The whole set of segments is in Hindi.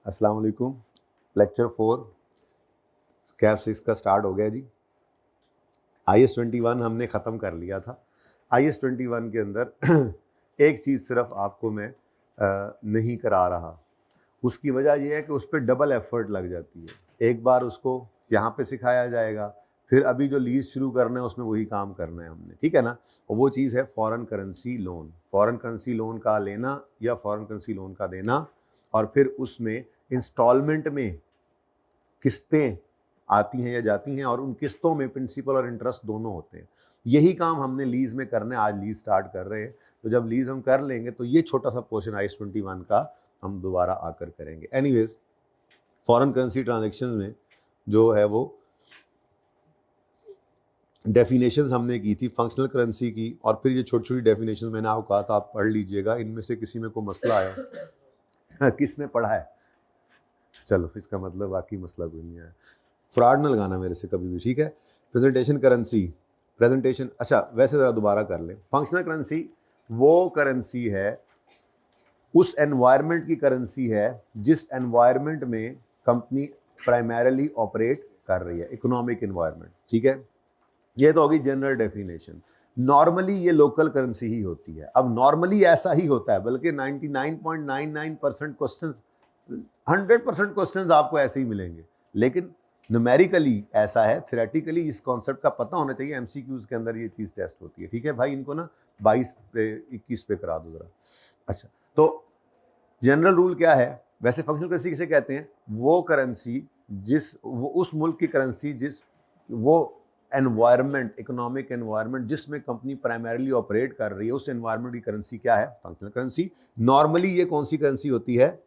अस्सलाम वालेकुम। लेक्चर 4 कैफ 6 का स्टार्ट हो गया जी। IS 21 हमने ख़त्म कर लिया था। IS 21 के अंदर एक चीज़ सिर्फ आपको मैं नहीं करा रहा, उसकी वजह यह है कि उस पर डबल एफर्ट लग जाती है। एक बार उसको यहाँ पे सिखाया जाएगा, फिर अभी जो लीज शुरू करना है उसमें वही काम करना है हमने, ठीक है ना। और वो चीज़ है foreign currency loan. Foreign currency loan का लेना या फॉरेन करेंसी लोन का देना, और फिर उसमें इंस्टॉलमेंट में किस्तें आती हैं या जाती हैं, और उन किस्तों में प्रिंसिपल और इंटरेस्ट दोनों होते हैं। यही काम हमने लीज में करना है। आज लीज स्टार्ट कर रहे हैं, तो जब लीज हम कर लेंगे तो ये छोटा सा पोर्शन IS 21 का हम दोबारा आकर करेंगे। एनीवेज, फॉरेन करेंसी ट्रांजेक्शन में जो है वो डेफिनेशंस हमने की थी फंक्शनल करेंसी की, और फिर ये छोटी छोटी डेफिनेशंस मैंने आपको कहा था आप पढ़ लीजिएगा। इनमें से किसी में कोई मसला आया किसने पढ़ा है? चलो, इसका मतलब बाकी मसला कोई नहीं आया। फ्रॉड ना लगाना मेरे से कभी भी, ठीक है। प्रेजेंटेशन करेंसी, प्रेजेंटेशन, अच्छा वैसे ज़रा दोबारा कर लें। फंक्शनल करेंसी वो करेंसी है, उस एनवायरनमेंट की करेंसी है जिस एनवायरनमेंट में कंपनी प्राइमरीली ऑपरेट कर रही है, इकोनॉमिक एनवायरनमेंट, ठीक है। ये तो होगी जनरल डेफिनेशन। नॉर्मली ये लोकल करेंसी ही होती है। अब नॉर्मली ऐसा ही होता है, बल्कि 99.99% क्वेश्चन, 100% क्वेश्चन आपको ऐसे ही मिलेंगे, लेकिन न्यूमेरिकली ऐसा है। थ्योरेटिकली इस कॉन्सेप्ट का पता होना चाहिए। MCQs के अंदर ये चीज़ टेस्ट होती है, ठीक है भाई। इनको ना 22 पे 21 पे करा दो ज़रा। अच्छा, तो जनरल रूल क्या है? वैसे फंक्शनल करेंसी किसे कहते हैं? वो करेंसी वो उस मुल्क की करेंसी जिस वो एनवायरनमेंट, इकोनॉमिक एनवायरनमेंट जिसमें कंपनी प्राइमरीली ऑपरेट कर रही है, उस एनवायरनमेंट की करेंसी क्या है? Functional currency. नॉर्मली ये कौन सी करेंसी होती है?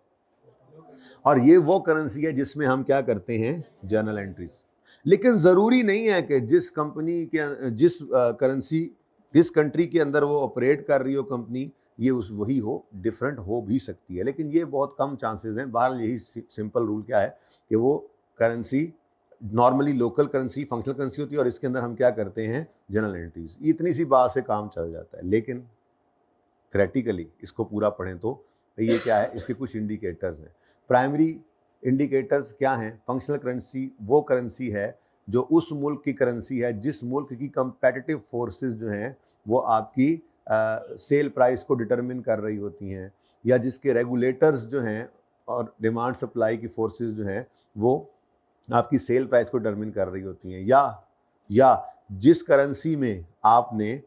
और ये वो करेंसी है जिसमें हम क्या करते हैं? Journal entries. लेकिन ज़रूरी नहीं है कि जिस कंपनी के जिस करेंसी जिस कंट्री के अंदर वो ऑपरेट कर रही हो कंपनी, ये उस वही हो, डिफरेंट हो भी सकती है, लेकिन ये बहुत कम चांसेस हैं। बहरहाल यही सिंपल रूल क्या है कि वो currency normally local currency, functional currency होती है, और इसके अंदर हम क्या करते हैं? General entries. इतनी सी बात से काम चल जाता है। लेकिन थ्योरेटिकली इसको पूरा पढ़ें तो ये क्या है? इसके कुछ इंडिकेटर्स हैं। प्राइमरी इंडिकेटर्स क्या हैं? फंक्शनल करेंसी वो करेंसी है जो उस मुल्क की करेंसी है जिस मुल्क की कंपेटिटिव फोर्सेस जो हैं वो आपकी सेल प्राइस को डिटरमिन कर रही होती हैं, या जिसके रेगुलेटर्स जो हैं और डिमांड सप्लाई की फोर्सेस जो हैं वो आपकी सेल प्राइस को डिटरमिन कर रही होती हैं, या जिस करेंसी में आपने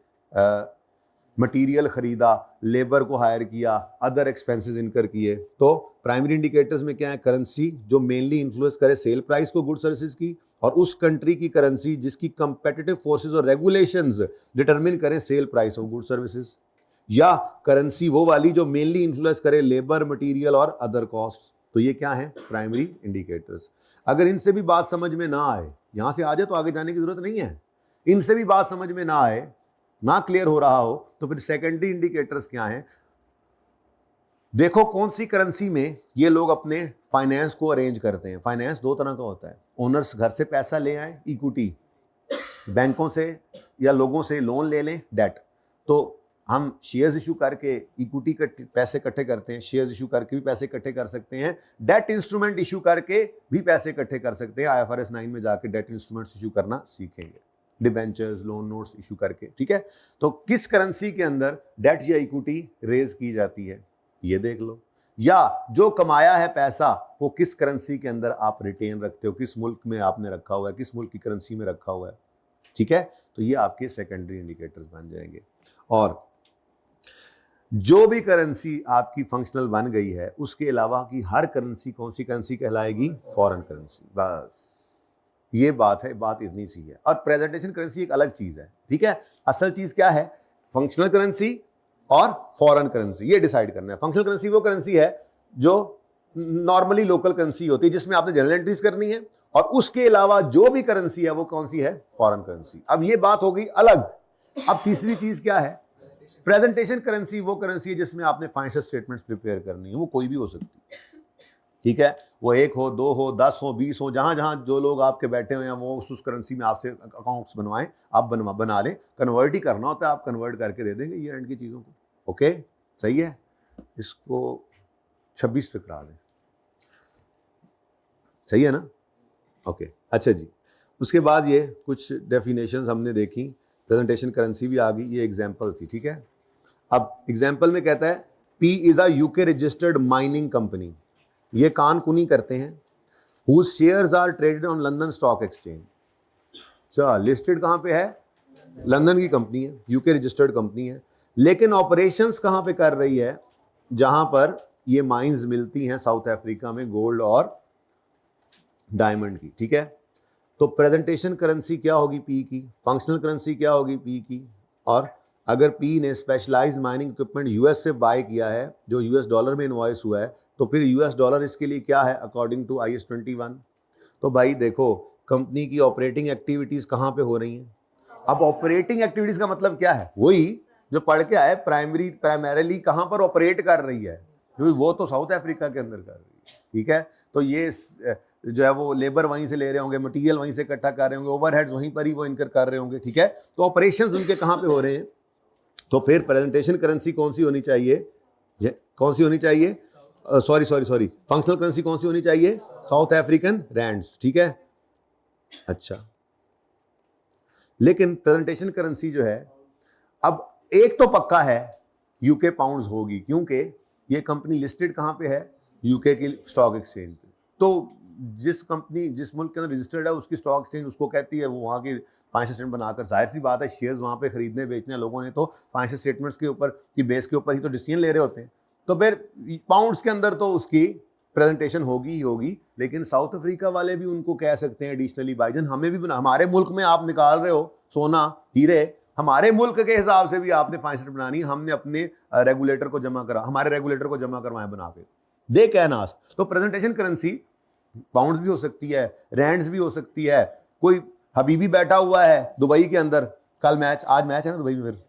मटेरियल खरीदा, लेबर को हायर किया, अदर एक्सपेंसेस इनकर किए। तो प्राइमरी इंडिकेटर्स में क्या है? करेंसी जो मेनली इन्फ्लुएंस करे सेल प्राइस को गुड सर्विसेज की, और उस कंट्री की करेंसी जिसकी कंपेटिटिव फोर्सेस और रेगुलेशंस डिटरमिन करें cell price of good services, या करेंसी वो वाली जो मेनली इन्फ्लुएंस करे लेबर, मटेरियल और अदर कॉस्ट। तो ये क्या है? Primary indicators. अगर इनसे भी बात समझ में ना आए, यहां से आ जाए तो आगे जाने की जरूरत नहीं है। इनसे भी बात समझ में ना आए, ना क्लियर हो रहा हो, तो फिर सेकेंडरी इंडिकेटर्स क्या हैं? देखो कौन सी करेंसी में ये लोग अपने फाइनेंस को अरेंज करते हैं। फाइनेंस दो तरह का होता है। ओनर्स घर से पैसा ले आए, इक्विटी, बैंकों से या लोगों से लोन ले लें, डेट। तो हम शेयर्स इशू करके इक्विटी के पैसे इकट्ठे करते हैं, शेयर्स इशू करके भी पैसे इकट्ठे कर सकते हैं, डेट इंस्ट्रूमेंट इशू करके भी पैसे इकट्ठे कर सकते हैं। IFRS 9 में जाके डेट इंस्ट्रूमेंट्स इशू करना सीखेंगे, डिबेंचर्स, लोन नोट्स इशू करके, ठीक है। तो किस करेंसी के अंदर डेट या इक्विटी रेज की जाती है ये देख लो, या जो कमाया है पैसा वो किस करेंसी के अंदर आप रिटेन रखते हो, किस मुल्क में आपने रखा हुआ है, किस मुल्क की करेंसी में रखा हुआ है, ठीक है। तो ये आपके सेकेंडरी इंडिकेटर्स बन जाएंगे। और जो भी करेंसी आपकी फंक्शनल बन गई है उसके अलावा की हर करेंसी कौन सी करेंसी कहलाएगी? Foreign currency. बस ये बात है, बात इतनी सी है। और प्रेजेंटेशन करेंसी एक अलग चीज है, ठीक है। असल चीज क्या है? फंक्शनल करेंसी और फॉरेन करेंसी, ये डिसाइड करना है। फंक्शनल करेंसी वो करेंसी है जो नॉर्मली लोकल करेंसी होती है जिसमें आपने जनरल एंट्रीज करनी है, और उसके अलावा जो भी करेंसी है वो कौन सी है? Foreign currency. अब ये बात हो गई अलग। अब तीसरी चीज क्या है? प्रेजेंटेशन करेंसी वो करेंसी है जिसमें आपने फाइनेंशियल स्टेटमेंट्स प्रिपेयर करनी है। वो कोई भी हो सकती है, ठीक है। वो 1 हो, 2 हो, 10 हो, 20 हो, जहां जहां जो लोग आपके बैठे हुए हैं वो उस करेंसी में आपसे अकाउंट्स बनवाएं, आप बना लें। कन्वर्ट ही करना होता है, आप कन्वर्ट करके दे देंगे ईयर एंड की चीज़ों को। ओके, सही है। इसको 26 पे करा दें। सही है ना? ओके अच्छा जी, उसके बाद ये कुछ डेफिनेशंस हमने देखी, प्रेजेंटेशन करेंसी भी आ गई, ये एग्जांपल थी, ठीक है। अब एग्जांपल में कहता है P is a UK registered mining company, ये कान कुनी करते हैं, whose shares are traded on London Stock Exchange। अच्छा, लिस्टेड कहाँ पे है? लंदन की कंपनी है, यूके रजिस्टर्ड कंपनी है, लेकिन ऑपरेशंस कहाँ पे कर रही है? जहां पर ये माइंस मिलती हैं साउथ अफ्रीका में, गोल्ड और डायमंड की, ठीक है। तो प्रेजेंटेशन करेंसी क्या होगी पी की, फंक्शनल करेंसी क्या होगी पी की, और अगर पी ने स्पेशलाइज्ड माइनिंग इक्विपमेंट यूएस से बाय किया है जो यूएस डॉलर में इनवॉइस हुआ है, तो फिर यूएस डॉलर इसके लिए क्या है अकॉर्डिंग टू IS-21। तो भाई देखो, कंपनी की ऑपरेटिंग एक्टिविटीज कहाँ पे हो रही हैं? अब ऑपरेटिंग एक्टिविटीज का मतलब क्या है? वही जो पढ़ के आए, प्राइमरीली कहाँ पर ऑपरेट कर रही है, क्योंकि वो तो साउथ अफ्रीका के अंदर कर रही है, ठीक है। तो ये जो है वो लेबर वहीं से ले रहे होंगे, मटेरियल वहीं से इकट्ठा कर रहे होंगे, ओवरहेड्स वहीं पर ही वो इनकर कर रहे होंगे, ठीक है। तो ऑपरेशंस उनके कहाँ पे हो रहे हैं? तो फिर प्रेजेंटेशन करेंसी कौन सी होनी चाहिए? कौन सी होनी चाहिए? सॉरी, फंक्शनल करेंसी कौन सी होनी चाहिए? साउथ अफ्रीकन रैंड्स, ठीक है। अच्छा, लेकिन प्रेजेंटेशन करेंसी जो है, अब एक तो पक्का है यूके पाउंड्स होगी, क्योंकि ये कंपनी लिस्टेड कहाँ पे है? यूके की स्टॉक एक्सचेंज पे। तो जिस कंपनी जिस मुल्क के अंदर रजिस्टर्ड है उसकी स्टॉक एक्सचेंज उसको कहती है, वो वहाँ की फाइनेंशियल स्टेटमेंट बनाकर, जाहिर सी बात है शेयर्स वहाँ पे खरीदने बेचने लोगों ने तो फाइनेंशियल स्टेटमेंट्स के ऊपर की बेस के ऊपर ही तो डिसीजन ले रहे होते हैं। तो फिर पाउंड्स के अंदर तो उसकी प्रेजेंटेशन होगी ही होगी, लेकिन साउथ अफ्रीका वाले भी उनको कह सकते हैं एडिशनली, भाईजान हमें भी हमारे मुल्क में आप निकाल रहे हो सोना हीरे, हमारे मुल्क के हिसाब से भी आपने फाइनेंशियल बनानी, हमने अपने रेगुलेटर को जमा करा, हमारे रेगुलेटर को जमा करवाएं बना के, दे कैन आस्क। तो प्रेजेंटेशन करेंसी पाउंड्स भी हो सकती है, रैंड्स भी हो सकती है। कोई हबीबी बैठा हुआ है दुबई के अंदर, कल मैच, आज मैच है ना दुबई में, फिर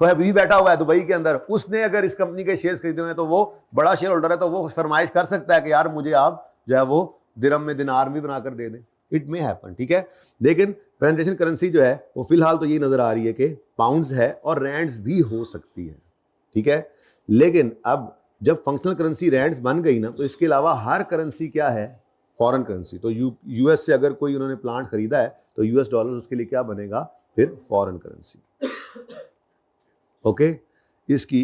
कोई हबीबी बैठा हुआ है दुबई के अंदर, उसने अगर इस कंपनी के शेयर्स खरीदे हुए हैं तो वो बड़ा शेयर होल्डर है, तो वो फरमाइश कर सकता है कि यार मुझे आप जो है वो दिरहम में दिनार भी बनाकर दे दें। इट मे हैपन, ठीक है। लेकिन प्रेजेंटेशन करेंसी जो है वो फिलहाल तो ये नजर आ रही है कि पाउंड्स है और रैंड्स भी हो सकती है, ठीक है। लेकिन अब जब फंक्शनल करेंसी रैंड्स बन गई ना, तो इसके अलावा हर करेंसी क्या है? Foreign currency. तो यूएस से अगर कोई उन्होंने प्लांट खरीदा है तो यूएस डॉलर उसके लिए क्या बनेगा? फिर फॉरेन करेंसी, ओके। इसकी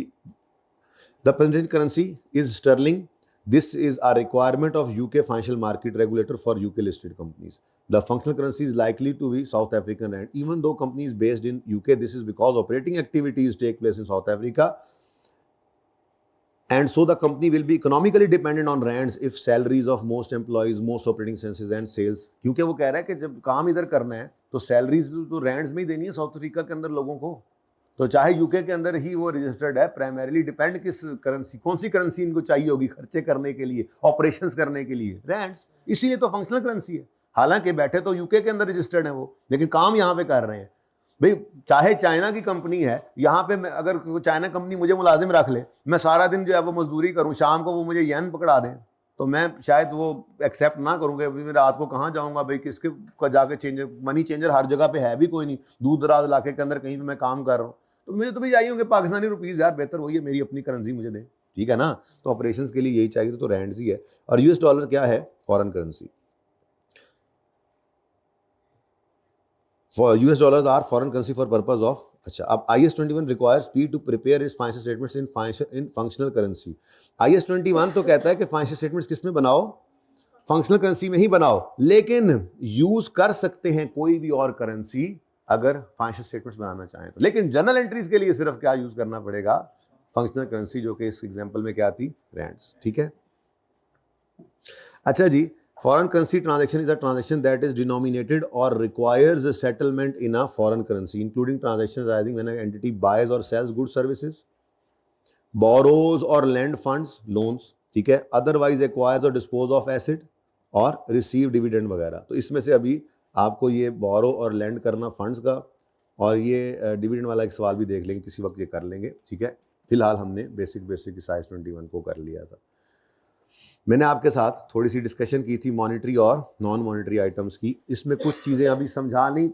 the presentation currency is sterling, this is a requirement of UK financial market regulator for UK listed companies. The functional currency is likely to be South African rand. Even though company is based in UK, this is because operating activities take place in South Africa, and so the company will be economically dependent on rands if salaries of most employees, most operating expenses and sales. क्योंकि वो कह रहा है कि जब काम इधर करना है तो सैलरीज तो रैंड्स में ही देनी है साउथ अफ्रीका के अंदर लोगों को, तो चाहे यूके के अंदर ही वो रजिस्टर्ड है, प्राइमरीली डिपेंड किस करेंसी, कौन सी करेंसी इनको चाहिए होगी खर्चे करने के लिए, ऑपरेशंस करने के लिए? रैंड्स। इसीलिए तो फंक्शनल करेंसी है। हालांकि बैठे तो यूके के अंदर रजिस्टर्ड है वो, लेकिन काम यहाँ पे कर रहे हैं। भाई चाहे चाइना की कंपनी है, यहाँ पे अगर चाइना कंपनी मुझे मुलाजिम रख ले, मैं सारा दिन जो है वो मजदूरी करूँ, शाम को वो मुझे येन पकड़ा दें, तो मैं शायद वो एक्सेप्ट ना करूँगा। अभी मैं रात को कहाँ जाऊँगा भाई, किसके जाके चेंजर, मनी चेंजर हर जगह पे है भी कोई नहीं, दूर दराज इलाके के अंदर कहीं पे मैं काम कर रहा हूँ, तो मुझे तो भी चाहिए होंगे पाकिस्तानी रुपीज़, यार बेहतर वही है मेरी अपनी करेंसी मुझे दे, ठीक है ना। तो ऑपरेशंस के लिए यही चाहिए, तो रैंड्स ही है। और यूएस डॉलर क्या है? Foreign currency. For US dollars are foreign currency for purpose of, अच्छा, अब IS-21 requires P to prepare its financial statements in functional currency। IS-21 तो कहता है कि फाइनेंशियल स्टेटमेंट्स किस में बनाओ? फंक्शनल करेंसी में ही बनाओ, लेकिन यूज कर सकते हैं कोई भी और करेंसी अगर फाइनेंशियल स्टेटमेंट्स बनाना चाहें तो। लेकिन जर्नल एंट्रीज के लिए सिर्फ क्या यूज करना पड़ेगा? फंक्शनल करेंसी, जो कि इस एग्जांपल में क्या थी? रैंड्स, ठीक है। अच्छा जी, foreign currency transaction is a transaction that is denominated or requires a settlement in a foreign currency, including transactions arising when an entity buys or sells goods, services, borrows or lend funds, loans, ठीक है, otherwise acquires or dispose of asset और receive dividend वगैरह। तो इसमें से अभी आपको ये borrow और lend करना फंड्स का, और ये डिविडेंड वाला एक सवाल भी देख लेंगे, किसी वक्त ये कर लेंगे, ठीक है। फिलहाल हमने बेसिक IS-21 को कर लिया था। मैंने आपके साथ थोड़ी सी डिस्कशन की थी मॉनेटरी और नॉन मॉनेटरी आइटम्स की। इसमें कुछ चीज़ें अभी समझा नहीं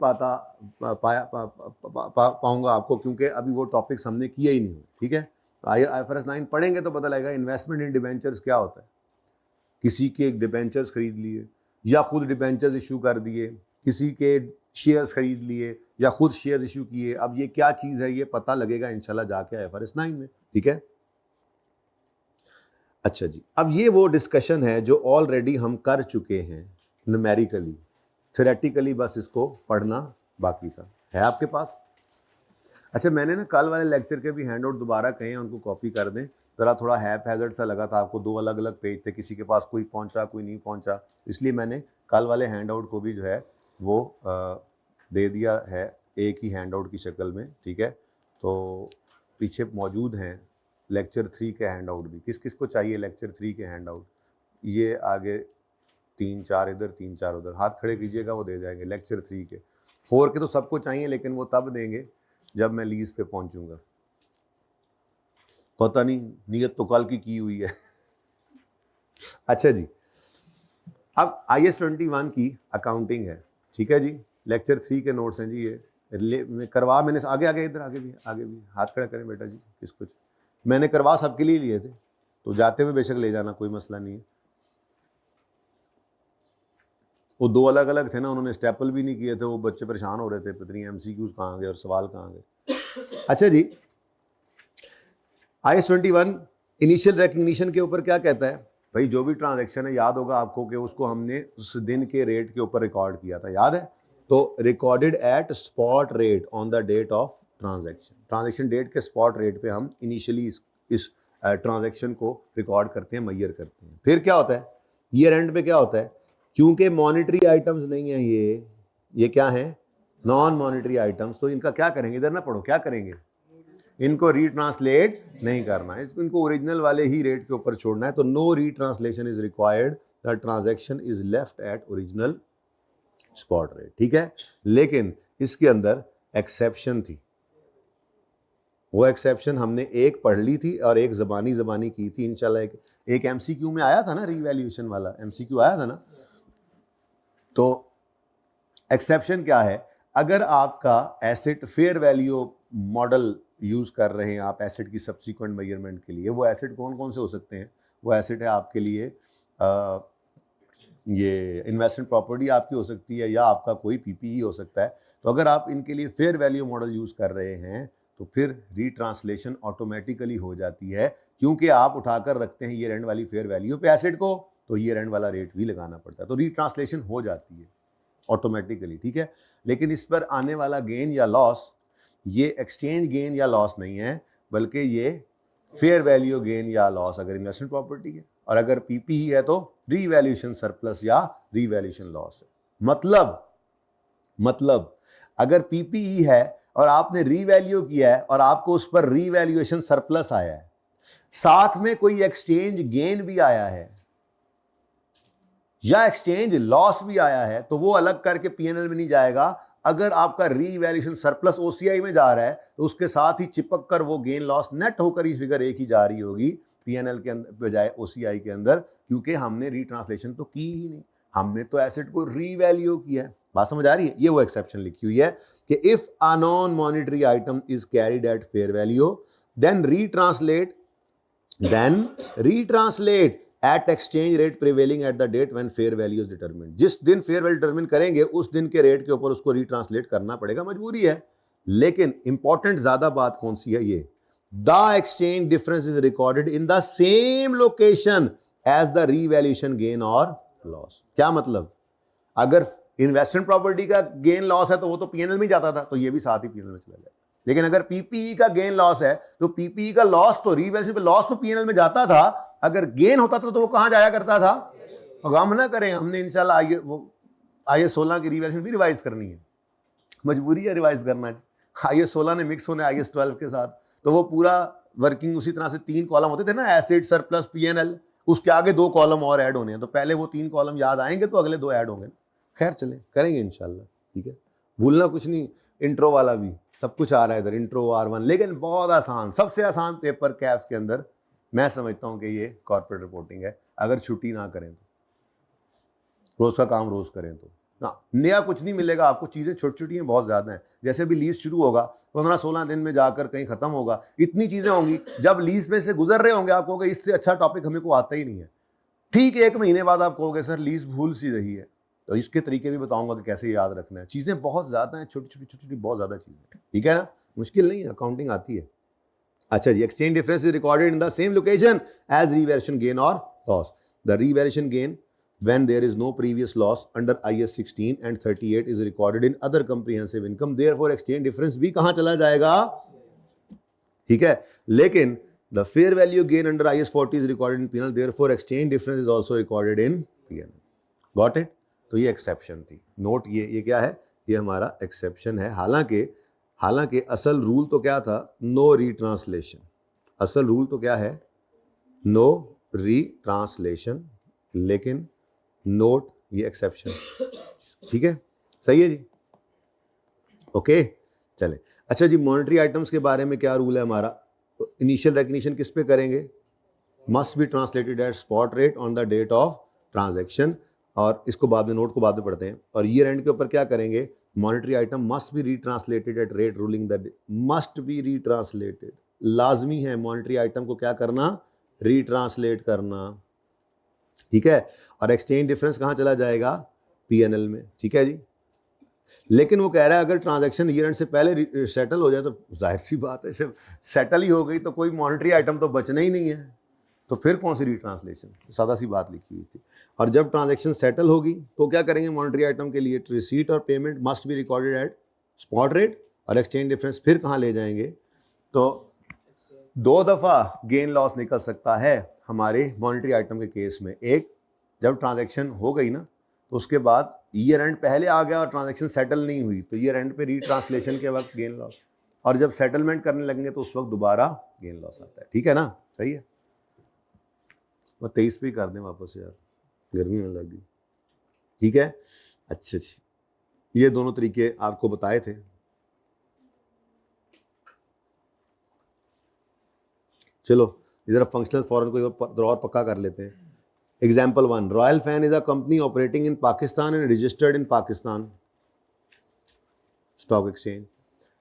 पाऊंगा आपको, क्योंकि अभी वो टॉपिक्स हमने किए ही नहीं, ठीक है। IFRS 9 पढ़ेंगे तो पता लगेगा इन्वेस्टमेंट इन डिबेंचर्स क्या होता है। किसी के एक डिबेंचर्स खरीद लिए, या खुद डिबेंचर्स इशू कर दिए, किसी के शेयर्स खरीद लिए या खुद शेयर्स इशू किए। अब ये क्या चीज़ है ये पता लगेगा इंशाल्लाह जाके IFRS 9 में, ठीक है। अच्छा जी, अब ये वो डिस्कशन है जो ऑलरेडी हम कर चुके हैं न्यूमेरिकली, थ्योरेटिकली बस इसको पढ़ना बाकी था। है आपके पास? अच्छा, मैंने ना कल वाले लेक्चर के भी हैंडआउट दोबारा कहे हैं, उनको कॉपी कर दें। ज़रा थोड़ा हैज़र्ड सा लगा था आपको, 2 अलग अलग पेज थे, किसी के पास कोई पहुंचा कोई नहीं पहुंचा, इसलिए मैंने कल वाले हैंडआउट को भी जो है वो दे दिया है एक ही हैंडआउट की शक्ल में, ठीक है। तो पीछे मौजूद हैं लेक्चर 3 के हैंडआउट भी। किस किस को चाहिए लेक्चर 3 के हैंडआउट? ये आगे 3-4 इधर 3-4 उधर, हाथ खड़े कीजिएगा, वो दे जाएंगे लेक्चर 3 के। 4 के तो सबको चाहिए, लेकिन वो तब देंगे जब मैं लीज पे पहुंचूंगा। पता नहीं, नियत तो कल की हुई है। अच्छा जी, अब IAS 21 की अकाउंटिंग है, ठीक है जी। लेक्चर 3 के नोट्स हैं जी, ये करवा मैंने आगे इधर आगे भी हाथ खड़ा करें बेटा जी, किस कुछ मैंने करवा सबके लिए लिए थे, तो जाते हुए बेशक ले जाना, कोई मसला नहीं है। वो 2 अलग अलग थे ना, उन्होंने स्टेपल भी नहीं किए थे, वो बच्चे परेशान हो रहे थे, पता नहीं MCQs कहाँ गए और सवाल कहाँ गए। अच्छा जी, IAS 21 इनिशियल रिकग्निशन के ऊपर क्या कहता है भाई? जो भी ट्रांजैक्शन है, याद होगा आपको कि उसको हमने उस दिन के रेट के ऊपर रिकॉर्ड किया था, याद है? तो recorded at spot rate on the date of transaction, transaction date के स्पॉट रेट पे हम इनिशियली इस ट्रांजैक्शन को रिकॉर्ड करते हैं, मेजर करते हैं। फिर क्या होता है ईयर एंड पे? क्या होता है, क्योंकि मॉनिटरी आइटम्स नहीं है ये क्या है? Non monetary items. तो इनका क्या करेंगे? इधर ना पढ़ो, क्या करेंगे? इनको रीट्रांसलेट नहीं करना है, इनको ओरिजिनल वाले ही रेट के ऊपर छोड़ना है। तो no retranslation is required, the transaction is left at original spot rate, ठीक है। लेकिन इसके अंदर एक्सेप्शन थी, वो एक्सेप्शन हमने एक पढ़ ली थी और एक ज़बानी की थी इंशाल्लाह। एक MCQ में आया था ना, रीवैल्यूएशन वाला MCQ आया था ना। तो एक्सेप्शन क्या है? अगर आपका asset fair value model use कर रहे हैं आप एसेट की सब्सिक्वेंट मेजरमेंट के लिए, वो एसेट कौन कौन से हो सकते हैं? वो एसेट है आपके लिए ये इन्वेस्टमेंट प्रॉपर्टी आपकी हो सकती है, या आपका कोई PPE हो सकता है। तो अगर आप इनके लिए फेयर वैल्यू मॉडल यूज कर रहे हैं तो फिर रीट्रांसलेशन ऑटोमेटिकली हो जाती है, क्योंकि आप उठाकर रखते हैं ईयर एंड वाली फेयर वैल्यू पे एसेट को, तो ईयर एंड वाला रेट भी लगाना पड़ता है, तो रीट्रांसलेशन हो जाती है ऑटोमेटिकली, ठीक है। लेकिन इस पर आने वाला गेन या लॉस, ये एक्सचेंज गेन या लॉस नहीं है, बल्कि ये फेयर वैल्यू गेन या लॉस अगर इन्वेस्टमेंट प्रॉपर्टी है, और अगर PPE है तो रीवैल्यूएशन सरप्लस या रीवैल्यूएशन लॉस है। मतलब अगर PPE है और आपने रीवैल्यू किया है और आपको उस पर रीवैल्यूएशन सरप्लस आया है, साथ में कोई एक्सचेंज गेन भी आया है या एक्सचेंज लॉस भी आया है, तो वो अलग करके P&L में नहीं जाएगा। अगर आपका रीवैल्यूएशन सरप्लस OCI में जा रहा है तो उसके साथ ही चिपक कर वो गेन लॉस नेट होकर ही फिगर एक ही जा रही होगी P&L के अंदर बजाय OCI के अंदर, क्योंकि हमने रीट्रांसलेशन तो की ही नहीं, हमने तो एसेट को रीवैल्यू किया है। बात समझ आ रही है? ये वो एक्सेप्शन लिखी हुई है कि if a non monetary item is carried at fair value then retranslate at exchange rate prevailing at the date when fair value is determined. जिस दिन फेयर वैल्यू डिटरमिन करेंगे उस दिन के रेट के ऊपर उसको रीट्रांसलेट करना पड़ेगा, मजबूरी है। लेकिन इंपॉर्टेंट ज्यादा बात कौन सी है? ये the exchange difference is recorded in the same location as the revaluation gain और लॉस। क्या मतलब? अगर इन्वेस्टमेंट प्रॉपर्टी का गेन लॉस है तो वो तो P&L में जाता था, तो ये भी साथ ही P&L में चला जाएगा। लेकिन अगर PPE का गेन लॉस है तो PPE का लॉस तो रीवैल्यूएशन पे लॉस तो P&L में जाता था, अगर गेन होता था तो वो कहां जाया करता था? गम ना करें, हमने इंशाल्लाह IAS 16 की रीवैल्यूएशन भी रिवाइज करनी है, मजबूरी है रिवाइज करना। IAS 16 ने मिक्स होने IAS 12 के साथ, तो वो पूरा वर्किंग उसी तरह से 3 कॉलम होते थे ना, एसेट सरप्लस P&L, उसके आगे 2 कॉलम और ऐड होने हैं, तो पहले वो 3 कॉलम याद आएंगे तो अगले 2 ऐड होंगे। खैर चले, करेंगे इंशाल्लाह, ठीक है। भूलना कुछ नहीं, इंट्रो वाला भी सब कुछ आ रहा है इधर, इंट्रो R1, लेकिन बहुत आसान, सबसे आसान पेपर कैफ के अंदर मैं समझता हूं कि ये कॉर्पोरेट रिपोर्टिंग है। अगर छुट्टी ना करें तो, रोज का काम रोज करें तो ना, नया कुछ नहीं मिलेगा आपको, चीजें छोटी छोटी हैं, बहुत ज्यादा हैं। जैसे भी लीज शुरू होगा 15-16 दिन में जाकर कहीं खत्म होगा, इतनी चीजें होंगी, जब लीज में से गुजर रहे होंगे आप कहोगे इससे अच्छा टॉपिक हमें को आता ही नहीं है। ठीक 1 महीने बाद आप कहोगे सर लीज भूल सी रही है, तो इसके तरीके भी बताऊंगा कि कैसे याद रखना है। चीज़ें बहुत ज़्यादा हैं, छोटी छोटी बहुत ज़्यादा चीज़ें, ठीक है ना, मुश्किल नहीं है, अकाउंटिंग आती है। अच्छा जी, exchange difference is recorded in the same location as revaluation gain और loss. The revaluation gain when there is no previous loss under IAS 16 and 38 is recorded in other comprehensive income, therefore exchange difference भी कहाँ चला जाएगा, ठीक है। लेकिन the fair value gain under IAS 40 is recorded in P&L, therefore exchange difference is also recorded in P&L. Got it? तो ये एक्सेप्शन थी। नोट ये क्या है, ये हमारा एक्सेप्शन है। हालांकि असल रूल तो क्या था, नो रीट्रांसलेशन। असल रूल तो क्या है, नो रीट्रांसलेशन, लेकिन नोट ये एक्सेप्शन, ठीक है, सही है जी, ओके चले। अच्छा जी, मॉनेटरी आइटम्स के बारे में क्या रूल है हमारा, इनिशियल रिकग्निशन किस पे करेंगे, must be translated at spot rate on the date of transaction, और इसको बाद में, नोट को बाद में पढ़ते हैं। और ईयर एंड के ऊपर क्या करेंगे, monetary item must be retranslated at rate ruling the day, must be retranslated, लाजमी है मॉनेटरी आइटम को क्या करना, रीट्रांसलेट करना, ठीक है। और एक्सचेंज डिफरेंस कहाँ चला जाएगा, पीएनएल में, ठीक है जी। लेकिन वो कह रहा है अगर ट्रांजैक्शन ईयर एंड से पहले सेटल हो जाए तो जाहिर सी बात है, सिर्फ सेटल ही हो गई तो कोई मॉनेटरी आइटम तो बचना ही नहीं है, तो फिर कौन सी रीट्रांसलेशन, सादा सी बात लिखी हुई थी। और जब ट्रांजैक्शन सेटल होगी तो क्या करेंगे, मॉनेटरी आइटम के लिए रिसीट और payment must be recorded at spot rate, और एक्सचेंज डिफरेंस फिर कहाँ ले जाएंगे, तो 2 दफ़ा गेन लॉस निकल सकता है हमारे मॉनेटरी आइटम के केस में। एक, जब ट्रांजैक्शन हो गई ना तो उसके बाद ईयर एंड पहले आ गया और ट्रांजैक्शन सेटल नहीं हुई तो ईयर एंड पे रीट्रांसलेशन के वक्त गेन लॉस, और जब सेटलमेंट करने लगेंगे तो उस वक्त दोबारा गेन लॉस आता है, ठीक है ना, सही है। वो 23 पे ही कर दें वापस यार, गर्मी में लग गई, ठीक है। अच्छा, ये दोनों तरीके आपको बताए थे। चलो इधर फंक्शनल फॉरेन को और पक्का कर लेते हैं। Example 1, royal fan is a company operating in Pakistan and registered in Pakistan stock exchange,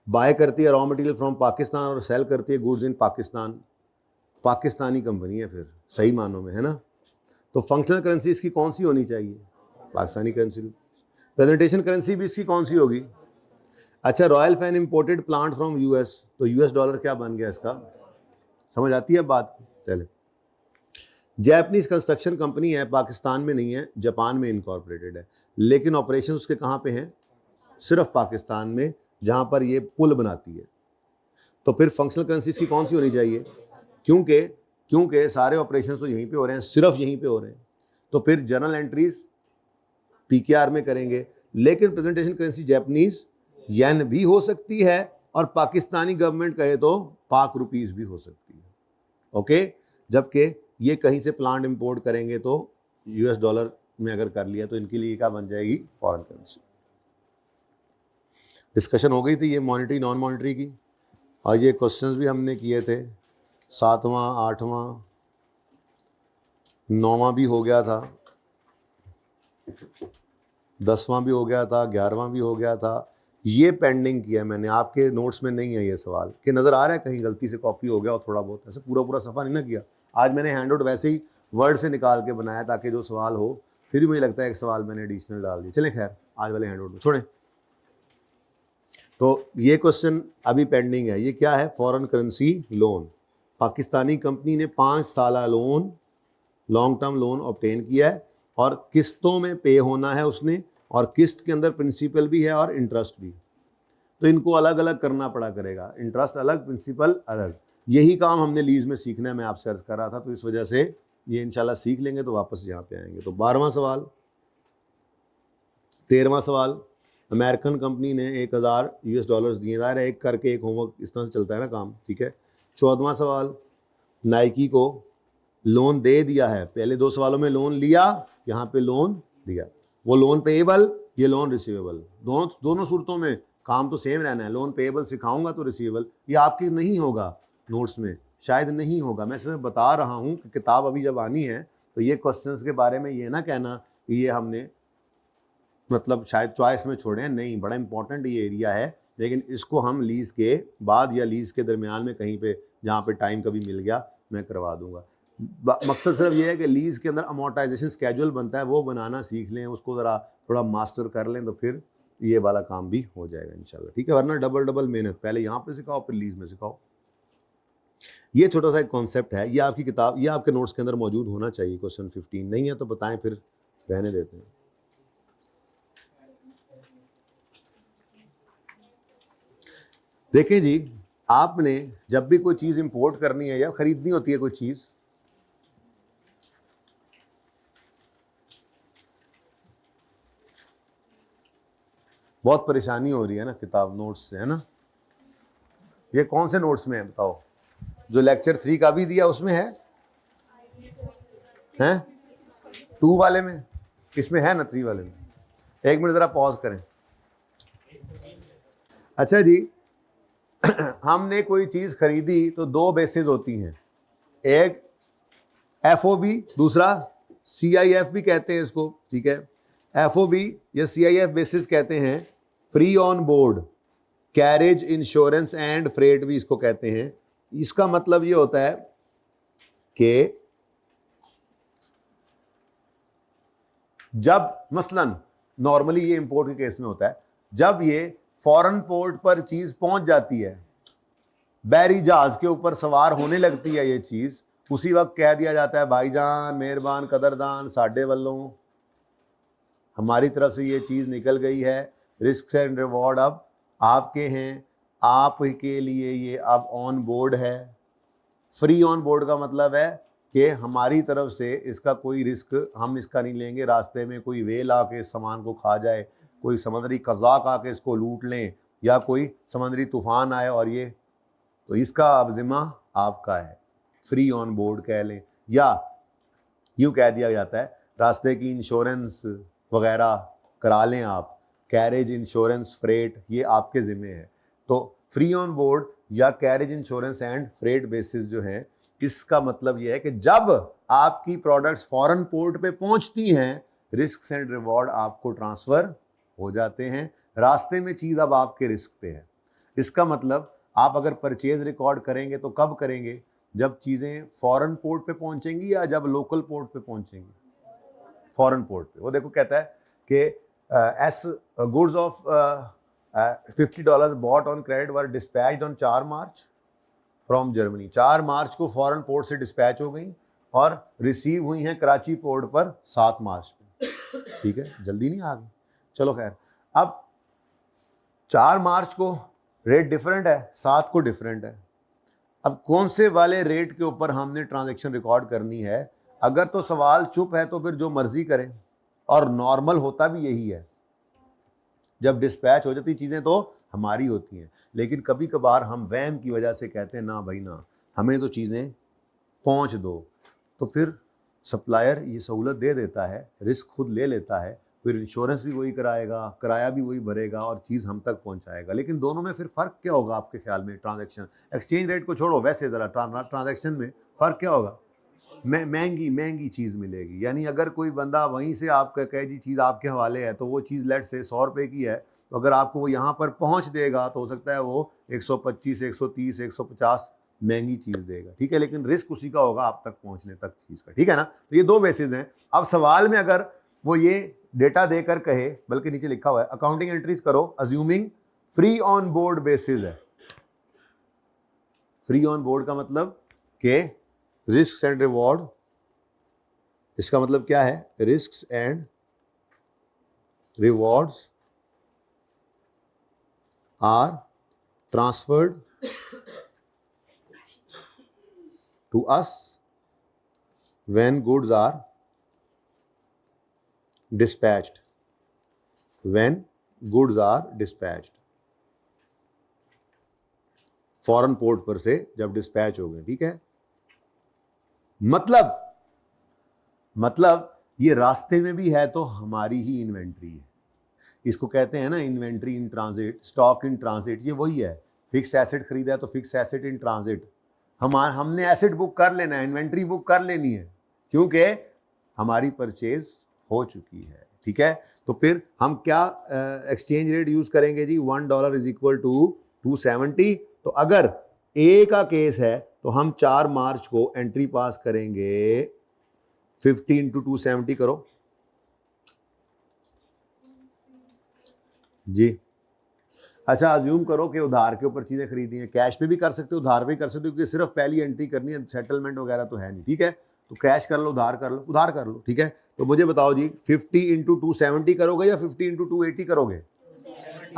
buy करती है रॉ मटेरियल फ्रॉम पाकिस्तान और सेल करती है goods in Pakistan, Pakistani company है फिर सही मानों में, है ना। तो फंक्शनल करेंसी इसकी कौन सी होनी चाहिए, पाकिस्तानी करेंसी। प्रेजेंटेशन करेंसी भी इसकी कौन सी होगी, अच्छा royal fan imported plant from US, तो यूएस डॉलर क्या बन गया इसका, समझ आती है बात। चले, जैपनीज कंस्ट्रक्शन कंपनी है, पाकिस्तान में नहीं है, जापान में इनकॉर्पोरेटेड है, लेकिन ऑपरेशन उसके कहाँ पे हैं, सिर्फ पाकिस्तान में, जहाँ पर ये पुल बनाती है। तो फिर फंक्शनल करेंसी की कौन सी होनी चाहिए, क्योंकि सारे ऑपरेशन तो यहीं पे हो रहे हैं, सिर्फ यहीं पे हो रहे हैं, तो फिर जर्नल एंट्रीज पीकेआर में करेंगे, लेकिन प्रेजेंटेशन करेंसी जैपनीज येन भी हो सकती है और पाकिस्तानी गवर्नमेंट कहे तो पाक रुपीस भी हो सकती है, ओके। जबकि ये कहीं से प्लांट इंपोर्ट करेंगे तो यूएस डॉलर में अगर कर लिया तो इनके लिए क्या बन जाएगी, फॉरेन करेंसी। डिस्कशन हो गई थी ये मॉनेटरी नॉन मॉनेटरी की, और ये क्वेश्चंस भी हमने किए थे, 7वां 8वां 9वां भी हो गया था, 10वां भी हो गया था, 11वां भी हो गया था। ये पेंडिंग किया है मैंने, आपके नोट्स में नहीं है ये सवाल, कि नज़र आ रहा है कहीं गलती से कॉपी हो गया और थोड़ा बहुत, ऐसे पूरा सफ़ा नहीं ना किया। आज मैंने हैंड आउट वैसे ही वर्ड से निकाल के बनाया ताकि जो सवाल हो, फिर भी मुझे लगता है एक सवाल मैंने एडिशनल डाल दिया। चलें खैर, आज वाले हैंड आउट में छोड़ें। तो ये क्वेश्चन अभी पेंडिंग है, ये क्या है, foreign currency loan. Pakistani company ने 5 साल loan, long term loan obtain किया है, और किस्तों में पे होना है उसने, और किस्त के अंदर प्रिंसिपल भी है और इंटरेस्ट भी, तो इनको अलग अलग करना पड़ा करेगा, इंटरेस्ट अलग, प्रिंसिपल अलग। यही काम हमने लीज में सीखना है, मैं आपसे अर्ज कर रहा था, तो इस वजह से ये इंशाल्लाह सीख लेंगे तो वापस यहाँ पे आएंगे। तो 12वां सवाल, 13वां सवाल, अमेरिकन कंपनी ने $1000 दिए, ज़ाहिर है एक करके एक होमवर्क, इस तरह से चलता है ना काम, ठीक है। 14वां सवाल, नाइकी को लोन दे दिया है, पहले 2 सवालों में लोन लिया, यहाँ पे लोन दिया, वो लोन पेएबल, ये लोन रिसीवेबल, दोनों सूरतों में काम तो सेम रहना है। लोन पेएबल सिखाऊंगा तो रिसीवेबल, ये आपकी नहीं होगा नोट्स में, शायद नहीं होगा, मैं सिर्फ बता रहा हूँ कि किताब अभी जब आनी है तो ये क्वेश्चंस के बारे में ये ना कहना कि ये हमने मतलब शायद चॉइस में छोड़े हैं, नहीं, बड़ा इंपॉर्टेंट ये एरिया है, लेकिन इसको हम लीज़ के बाद या लीज़ के दरमियान में कहीं पे जहाँ पे टाइम कभी मिल गया मैं करवा दूंगा। मकसद सिर्फ ये है कि लीज के अंदर अमोर्टाइजेशन स्केड्यूल बनता है, वो बनाना सीख लें, उसको ज़रा थोड़ा मास्टर कर लें, तो फिर ये वाला काम भी हो जाएगा इंशाल्लाह, ठीक है। वरना डबल डबल मेहनत, पहले यहाँ पे सिखाओ फिर लीज में सिखाओ। ये छोटा सा एक कॉन्सेप्ट है, ये आपकी किताब, ये आपके नोट्स के अंदर मौजूद होना चाहिए। क्वेश्चन 15 नहीं है तो बताएं, फिर रहने देते हैं। देखें जी, आपने जब भी कोई चीज़ इंपोर्ट करनी है या खरीदनी होती है कोई चीज़, बहुत परेशानी हो रही है ना किताब नोट्स से, है ना। ये कौन से नोट्स में है बताओ? जो लेक्चर 3 का भी दिया उसमें है? हैं 2 वाले में? इसमें है ना 3 वाले में? एक मिनट ज़रा पॉज करें। अच्छा जी, हमने कोई चीज़ खरीदी तो 2 बेसिस होती हैं, एक FOB, दूसरा CIF भी कहते हैं इसको, ठीक है। FOB या CIF बेसिस कहते हैं, free on board, carriage, insurance and freight भी इसको कहते हैं। इसका मतलब ये होता है कि जब मसलन नॉर्मली ये इंपोर्ट के केस में होता है, जब ये फॉरेन पोर्ट पर चीज़ पहुंच जाती है, बैरी जहाज के ऊपर सवार होने लगती है ये चीज़, उसी वक्त कह दिया जाता है भाईजान, मेहरबान, कदरदान, साडे वालों हमारी तरफ से ये चीज़ निकल गई है, रिस्क एंड रिवॉर्ड अब आपके हैं, आप के लिए ये अब ऑन बोर्ड है। फ्री ऑन बोर्ड का मतलब है कि हमारी तरफ से इसका कोई रिस्क हम इसका नहीं लेंगे, रास्ते में कोई वेल आके इस सामान को खा जाए, कोई समुद्री कज़ाक आके इसको लूट लें, या कोई समुद्री तूफान आए और ये, तो इसका अब जिम्मा आपका है, फ्री ऑन बोर्ड कह लें, या यूँ कह दिया जाता है रास्ते की इंश्योरेंस वगैरह करा लें आप, कैरेज, इंश्योरेंस, फ्रेट, ये आपके ज़िम्मे है। तो फ्री ऑन बोर्ड या carriage, insurance and freight basis जो हैं, इसका मतलब ये है कि जब आपकी प्रोडक्ट्स फॉरेन पोर्ट पे पहुंचती हैं, रिस्क एंड रिवॉर्ड आपको ट्रांसफ़र हो जाते हैं, रास्ते में चीज़ अब आपके रिस्क पे है। इसका मतलब आप अगर परचेज रिकॉर्ड करेंगे तो कब करेंगे? जब चीज़ें फॉरेन पोर्ट पे पहुंचेंगी या जब लोकल पोर्ट पे पहुंचेंगी? फॉरेन पोर्ट पे। वो देखो कहता है कि as goods of $50 bought on credit were dispatched on 4 March from Germany. 4 मार्च को फॉरेन पोर्ट से डिस्पैच हो गई और रिसीव हुई हैं कराची पोर्ट पर 7 मार्च पे, ठीक है, जल्दी नहीं आ गई। चलो खैर, अब 4 मार्च को रेट डिफरेंट है, 7 को डिफरेंट है। अब कौन से वाले रेट के ऊपर हमने ट्रांजैक्शन रिकॉर्ड करनी है? अगर तो सवाल चुप है तो फिर जो मर्जी करें, और नॉर्मल होता भी यही है, जब डिस्पैच हो जाती चीज़ें तो हमारी होती हैं, लेकिन कभी कभार हम वहम की वजह से कहते हैं ना भाई ना, हमें तो चीज़ें पहुंच दो, तो फिर सप्लायर ये सहूलत दे देता है, रिस्क खुद ले लेता है, फिर इंश्योरेंस भी वही कराएगा, किराया भी वही भरेगा और चीज़ हम तक पहुंचाएगा। लेकिन दोनों में फिर फ़र्क क्या होगा आपके ख्याल में? ट्रांजैक्शन, एक्सचेंज रेट को छोड़ो, वैसे ज़रा ट्रांजैक्शन में फ़र्क क्या होगा? महंगी चीज़ मिलेगी। यानी अगर कोई बंदा वहीं से आपका कहे जी चीज़ आपके हवाले है, तो वो चीज़ लेट से 100 रुपये की है, तो अगर आपको वो यहाँ पर पहुँच देगा तो हो सकता है वो 125, 130, 150 महंगी चीज़ देगा, ठीक है, लेकिन रिस्क उसी का होगा आप तक पहुँचने तक चीज़ का, ठीक है ना। तो ये 2 बेसिस हैं। अब सवाल में अगर वो ये डेटा देकर कहे, बल्कि नीचे लिखा हुआ है अकाउंटिंग एंट्रीज करो assuming free on board basis है। फ्री ऑन बोर्ड का मतलब कि रिस्क एंड रिवॉर्ड, इसका मतलब क्या है? Risk and rewards are transferred to us when goods are dispatched, when goods are dispatched, foreign port पर से जब डिस्पैच हो गए, ठीक है। मतलब ये रास्ते में भी है तो हमारी ही इन्वेंट्री है। इसको कहते हैं ना inventory in transit, stock in transit, ये वही है। फिक्स एसेट खरीदा है तो फिक्स एसेट इन ट्रांजिट, हमने एसेट बुक कर लेना है, इन्वेंट्री बुक कर लेनी है, क्योंकि हमारी परचेज हो चुकी है, ठीक है। तो फिर हम क्या एक्सचेंज रेट यूज करेंगे जी? $1 इज इक्वल टू 270। तो अगर ए का केस है तो हम 4 मार्च को एंट्री पास करेंगे 50 इंटू 270 करो जी। अच्छा अज्यूम करो कि उधार के ऊपर चीज़ें खरीदी हैं, कैश पे भी कर सकते हो उधार पे भी कर सकते हो, क्योंकि सिर्फ पहली एंट्री करनी है, सेटलमेंट वगैरह तो है नहीं, ठीक है। तो कैश कर लो, उधार कर लो, उधार कर लो, ठीक है। तो मुझे बताओ जी 50 इंटू 270 करोगे या 50 इंटू 280 करोगे?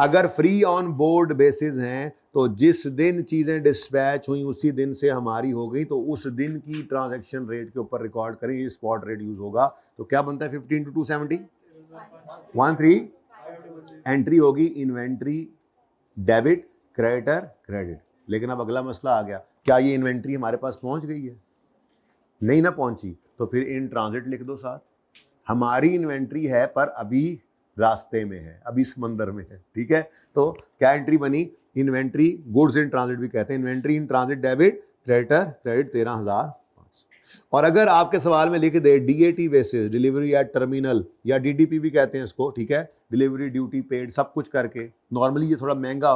अगर फ्री ऑन बोर्ड बेसिस हैं तो जिस दिन चीज़ें डिस्पैच हुई उसी दिन से हमारी हो गई, तो उस दिन की ट्रांजैक्शन रेट के ऊपर रिकॉर्ड करें, ये स्पॉट रेट यूज होगा। तो क्या बनता है 50 इंटू 270? 13 एंट्री होगी इन्वेंट्री डेबिट क्रेडिटर क्रेडिट। लेकिन अब अगला मसला आ गया, क्या ये इन्वेंट्री हमारे पास पहुंच गई है? नहीं ना पहुंची, तो फिर इन ट्रांजिट लिख दो साथ। हमारी इन्वेंट्री है पर अभी रास्ते में है, अभी समंदर में है, ठीक है। तो क्या एंट्री बनी? इन्वेंट्री गुड्स इन ट्रांजिट भी कहते हैं, inventory in transit debit creditor credit 13,005। और अगर आपके सवाल में लिख दे DAT basis, delivery at terminal, या डीडीपी भी कहते हैं इसको, ठीक है, डिलीवरी ड्यूटी पेड, सब कुछ करके। नॉर्मली ये थोड़ा महंगा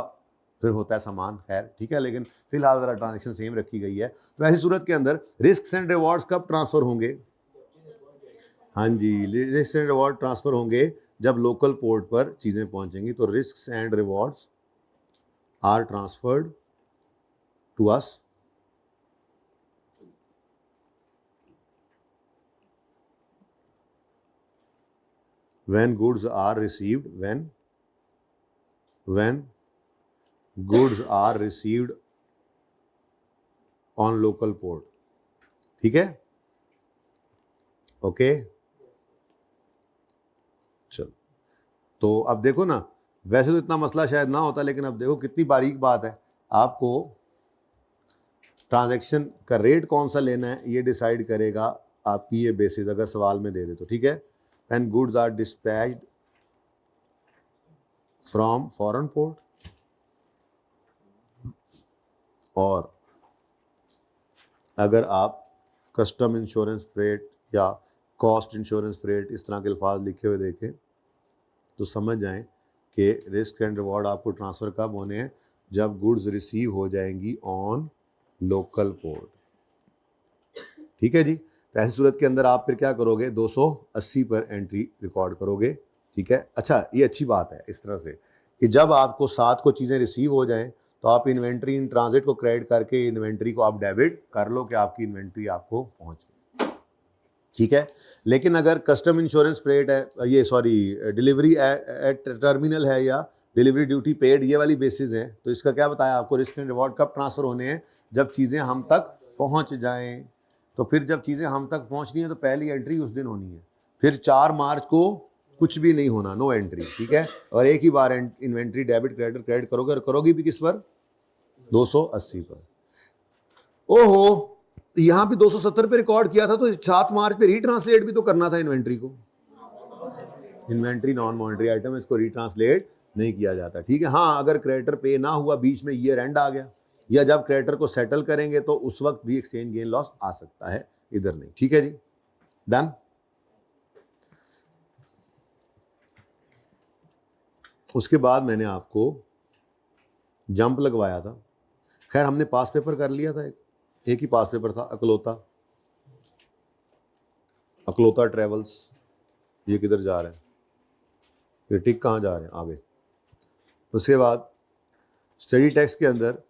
फिर होता है सामान, खैर ठीक है, लेकिन फिलहाल ज़रा ट्रांजेक्शन सेम रखी गई है। तो ऐसी सूरत के अंदर रिस्क एंड रिवॉर्ड्स कब ट्रांसफ़र होंगे? हाँ जी, रिस्क एंड रिवॉर्ड ट्रांसफ़र होंगे जब लोकल पोर्ट पर चीज़ें पहुंचेंगी। तो risk and rewards are transferred to us when goods are received, when goods are received on local port, ठीक है, ओके। चलो, तो अब देखो ना, वैसे तो इतना मसला शायद ना होता, लेकिन अब देखो कितनी बारीक बात है। आपको ट्रांजैक्शन का रेट कौन सा लेना है ये डिसाइड करेगा आपकी ये बेसिस, अगर सवाल में दे दे तो, ठीक है। when goods are dispatched from foreign port, और अगर आप कस्टम इंश्योरेंस फ्रेट या कॉस्ट इंश्योरेंस फ्रेट इस तरह के अल्फाज लिखे हुए देखें तो समझ जाएं कि रिस्क एंड रिवॉर्ड आपको ट्रांसफ़र कब होने हैं? जब गुड्स रिसीव हो जाएंगी ऑन लोकल पोर्ट, ठीक है जी। तो ऐसी सूरत के अंदर आप फिर क्या करोगे? 280 पर एंट्री रिकॉर्ड करोगे, ठीक है। अच्छा, ये अच्छी बात है इस तरह से कि जब आपको 7 को चीज़ें रिसीव हो जाएं तो आप इन्वेंट्री इन ट्रांजिट को क्रेडिट करके इन्वेंट्री को आप डेबिट कर लो कि आपकी इन्वेंट्री आपको पहुंच गई, ठीक है। लेकिन अगर कस्टम इंश्योरेंस फ्रेट है, ये सॉरी डिलीवरी एट टर्मिनल है या डिलीवरी ड्यूटी पेड, ये वाली बेसिस है, तो इसका क्या बताया आपको? रिस्क एंड रिवॉर्ड कब ट्रांसफ़र होने हैं? जब चीज़ें हम तक पहुंच जाएं। तो फिर जब चीज़ें हम तक पहुंचनी है तो पहली एंट्री उस दिन होनी है। फिर 4 मार्च को कुछ भी नहीं होना, नो एंट्री, ठीक है। और एक ही बार इन्वेंट्री डेबिट क्रेडिट करोगे, और करोगी भी किस पर? 280 पर। ओहो, यहाँ पे 270 पे रिकॉर्ड किया था, तो 7 मार्च पे रीट्रांसलेट भी तो करना था इन्वेंट्री को। इन्वेंट्री नॉन मॉनिटरी आइटम, इसको रीट्रांसलेट नहीं किया जाता, ठीक है। हाँ, अगर क्रेडिटर पे ना हुआ, बीच में ईयर एंड आ गया, या जब क्रेडिटर को सेटल करेंगे तो उस वक्त भी एक्सचेंज गेन लॉस आ सकता है, इधर नहीं, ठीक है जी। डन। उसके बाद मैंने आपको जंप लगवाया था, खैर हमने पास पेपर कर लिया था, एक ही पास पेपर था, अकलौता ट्रेवल्स। ये किधर जा रहे हैं? ये टिक कहाँ जा रहे हैं? आगे। उसके बाद स्टडी टेक्स्ट के अंदर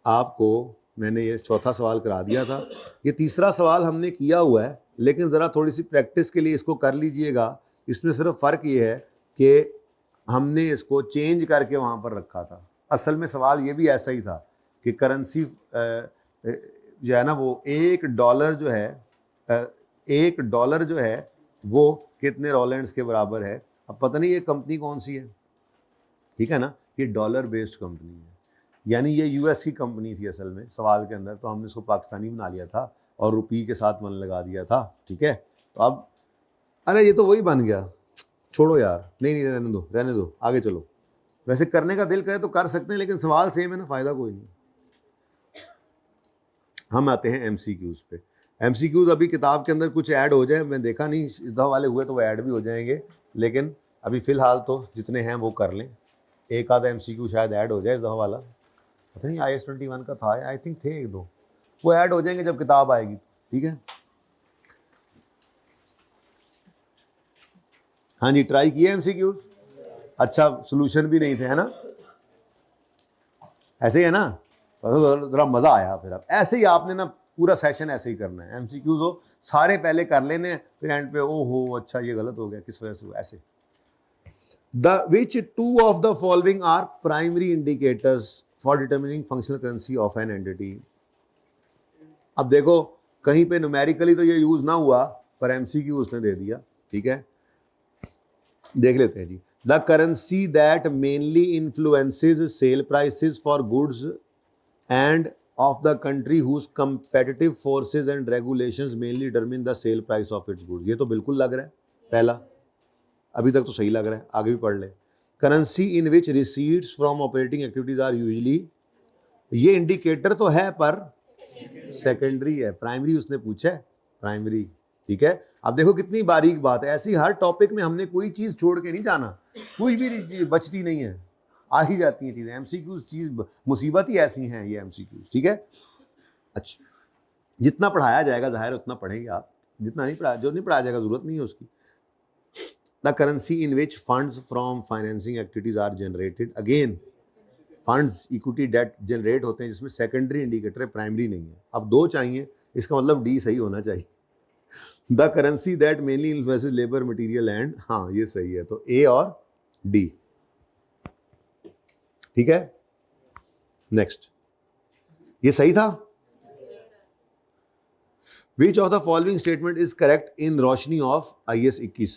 आपको मैंने ये चौथा सवाल करा दिया था, ये तीसरा सवाल हमने किया हुआ है, लेकिन ज़रा थोड़ी सी प्रैक्टिस के लिए इसको कर लीजिएगा। इसमें सिर्फ फ़र्क ये है कि हमने इसको चेंज करके वहाँ पर रखा था। असल में सवाल ये भी ऐसा ही था कि करेंसी जो है ना, वो $1 जो है, $1 जो है वो कितने रॉलैंड्स के बराबर है। अब पता नहीं ये कंपनी कौन सी है, ठीक है ना, ये डॉलर बेस्ड कंपनी है, यानी ये यूएस की कंपनी थी असल में सवाल के अंदर, तो हमने इसको पाकिस्तानी बना लिया था और रुपये के साथ 1 लगा दिया था, ठीक है। तो अब अरे ये तो वही बन गया, छोड़ो यार, नहीं रहने दो, आगे चलो। वैसे करने का दिल करे तो कर सकते हैं, लेकिन सवाल सेम है ना, फ़ायदा कोई नहीं। हम आते हैं एमसीक्यूज़ पे। एमसीक्यूज़ अभी किताब के अंदर कुछ ऐड हो जाए, मैं देखा नहीं इस दफ़ा वाले हुए तो वो ऐड भी हो जाएंगे, लेकिन अभी फ़िलहाल तो जितने हैं वो कर लें। एक आधा एमसीक्यू शायद ऐड हो जाए इस दफ़ा वाला। पता नहीं IS-21 का था, आई थिंक थे एक दो, वो ऐड हो जाएंगे जब किताब आएगी, ठीक है। हाँ जी, ट्राई किए एमसीक्यूज, अच्छा सोल्यूशन भी नहीं थे, है ना, ऐसे ही है ना, जरा मजा आया। फिर अब ऐसे ही आपने ना पूरा सेशन ऐसे ही करना है, एमसीक्यूज हो सारे पहले कर लेने, फिर एंड पे ओ हो अच्छा ये गलत हो गया किस वजह से हुआ, ऐसे। The which two of the following are primary indicators for determining functional currency of an entity. अब देखो कहीं पे न्यूमेरिकली तो ये यूज ना हुआ, पर एमसीक्यू उसने दे दिया, ठीक है, देख लेते हैं जी। The currency that mainly influences sale prices for goods and of the country whose competitive forces and regulations mainly determine the sale price of its goods। ये तो बिल्कुल लग रहा है पहला, अभी तक तो सही लग रहा है, आगे भी पढ़ ले। Currency in which receipts from operating activities are usually, ये इंडिकेटर तो है पर सेकेंडरी है, प्राइमरी उसने पूछा है, प्राइमरी, ठीक है। अब देखो कितनी बारीक बात है, ऐसी हर टॉपिक में हमने कोई चीज छोड़ के नहीं जाना, कोई भी चीज बचती नहीं है, आ ही जाती हैं चीजें। एमसीक्यूज चीज मुसीबत ही ऐसी हैं ये एमसीक्यूज, ठीक है। अच्छा, जितना पढ़ाया जाएगा जाहिर उतना पढ़ेंगे आप, जितना नहीं पढ़ाया, जो नहीं पढ़ाया जाएगा जरूरत नहीं है उसकी। The currency in which funds from financing activities are generated, again funds equity debt generate होते हैं जिसमें सेकेंडरी इंडिकेटर है, प्राइमरी नहीं है। अब दो चाहिए, इसका मतलब डी सही होना चाहिए। The currency that mainly influences labour material and, हाँ ये सही है, तो ए और डी, ठीक है। नेक्स्ट, ये सही था। विच of the following statement is correct in Roshni of IS 21।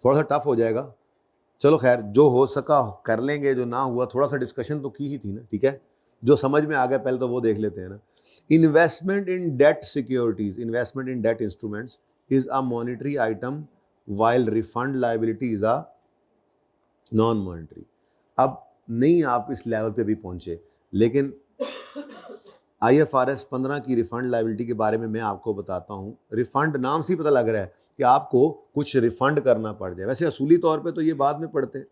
थोड़ा सा टफ हो जाएगा, चलो खैर जो हो सका कर लेंगे, जो ना हुआ थोड़ा सा डिस्कशन तो की ही थी ना, ठीक है। जो समझ में आ गया पहले तो वो देख लेते हैं ना। Investment in debt securities, investment in debt instruments is a monetary item while refund liability is a non monetary. अब नहीं आप इस लेवल पे भी पहुंचे, लेकिन IFRS 15 की रिफंड लाइबिलिटी के बारे में मैं आपको बताता हूं। रिफंड नाम से ही पता लग रहा है कि आपको कुछ रिफंड करना पड़ जाए। वैसे असूली तौर पे तो ये बाद में पढ़ते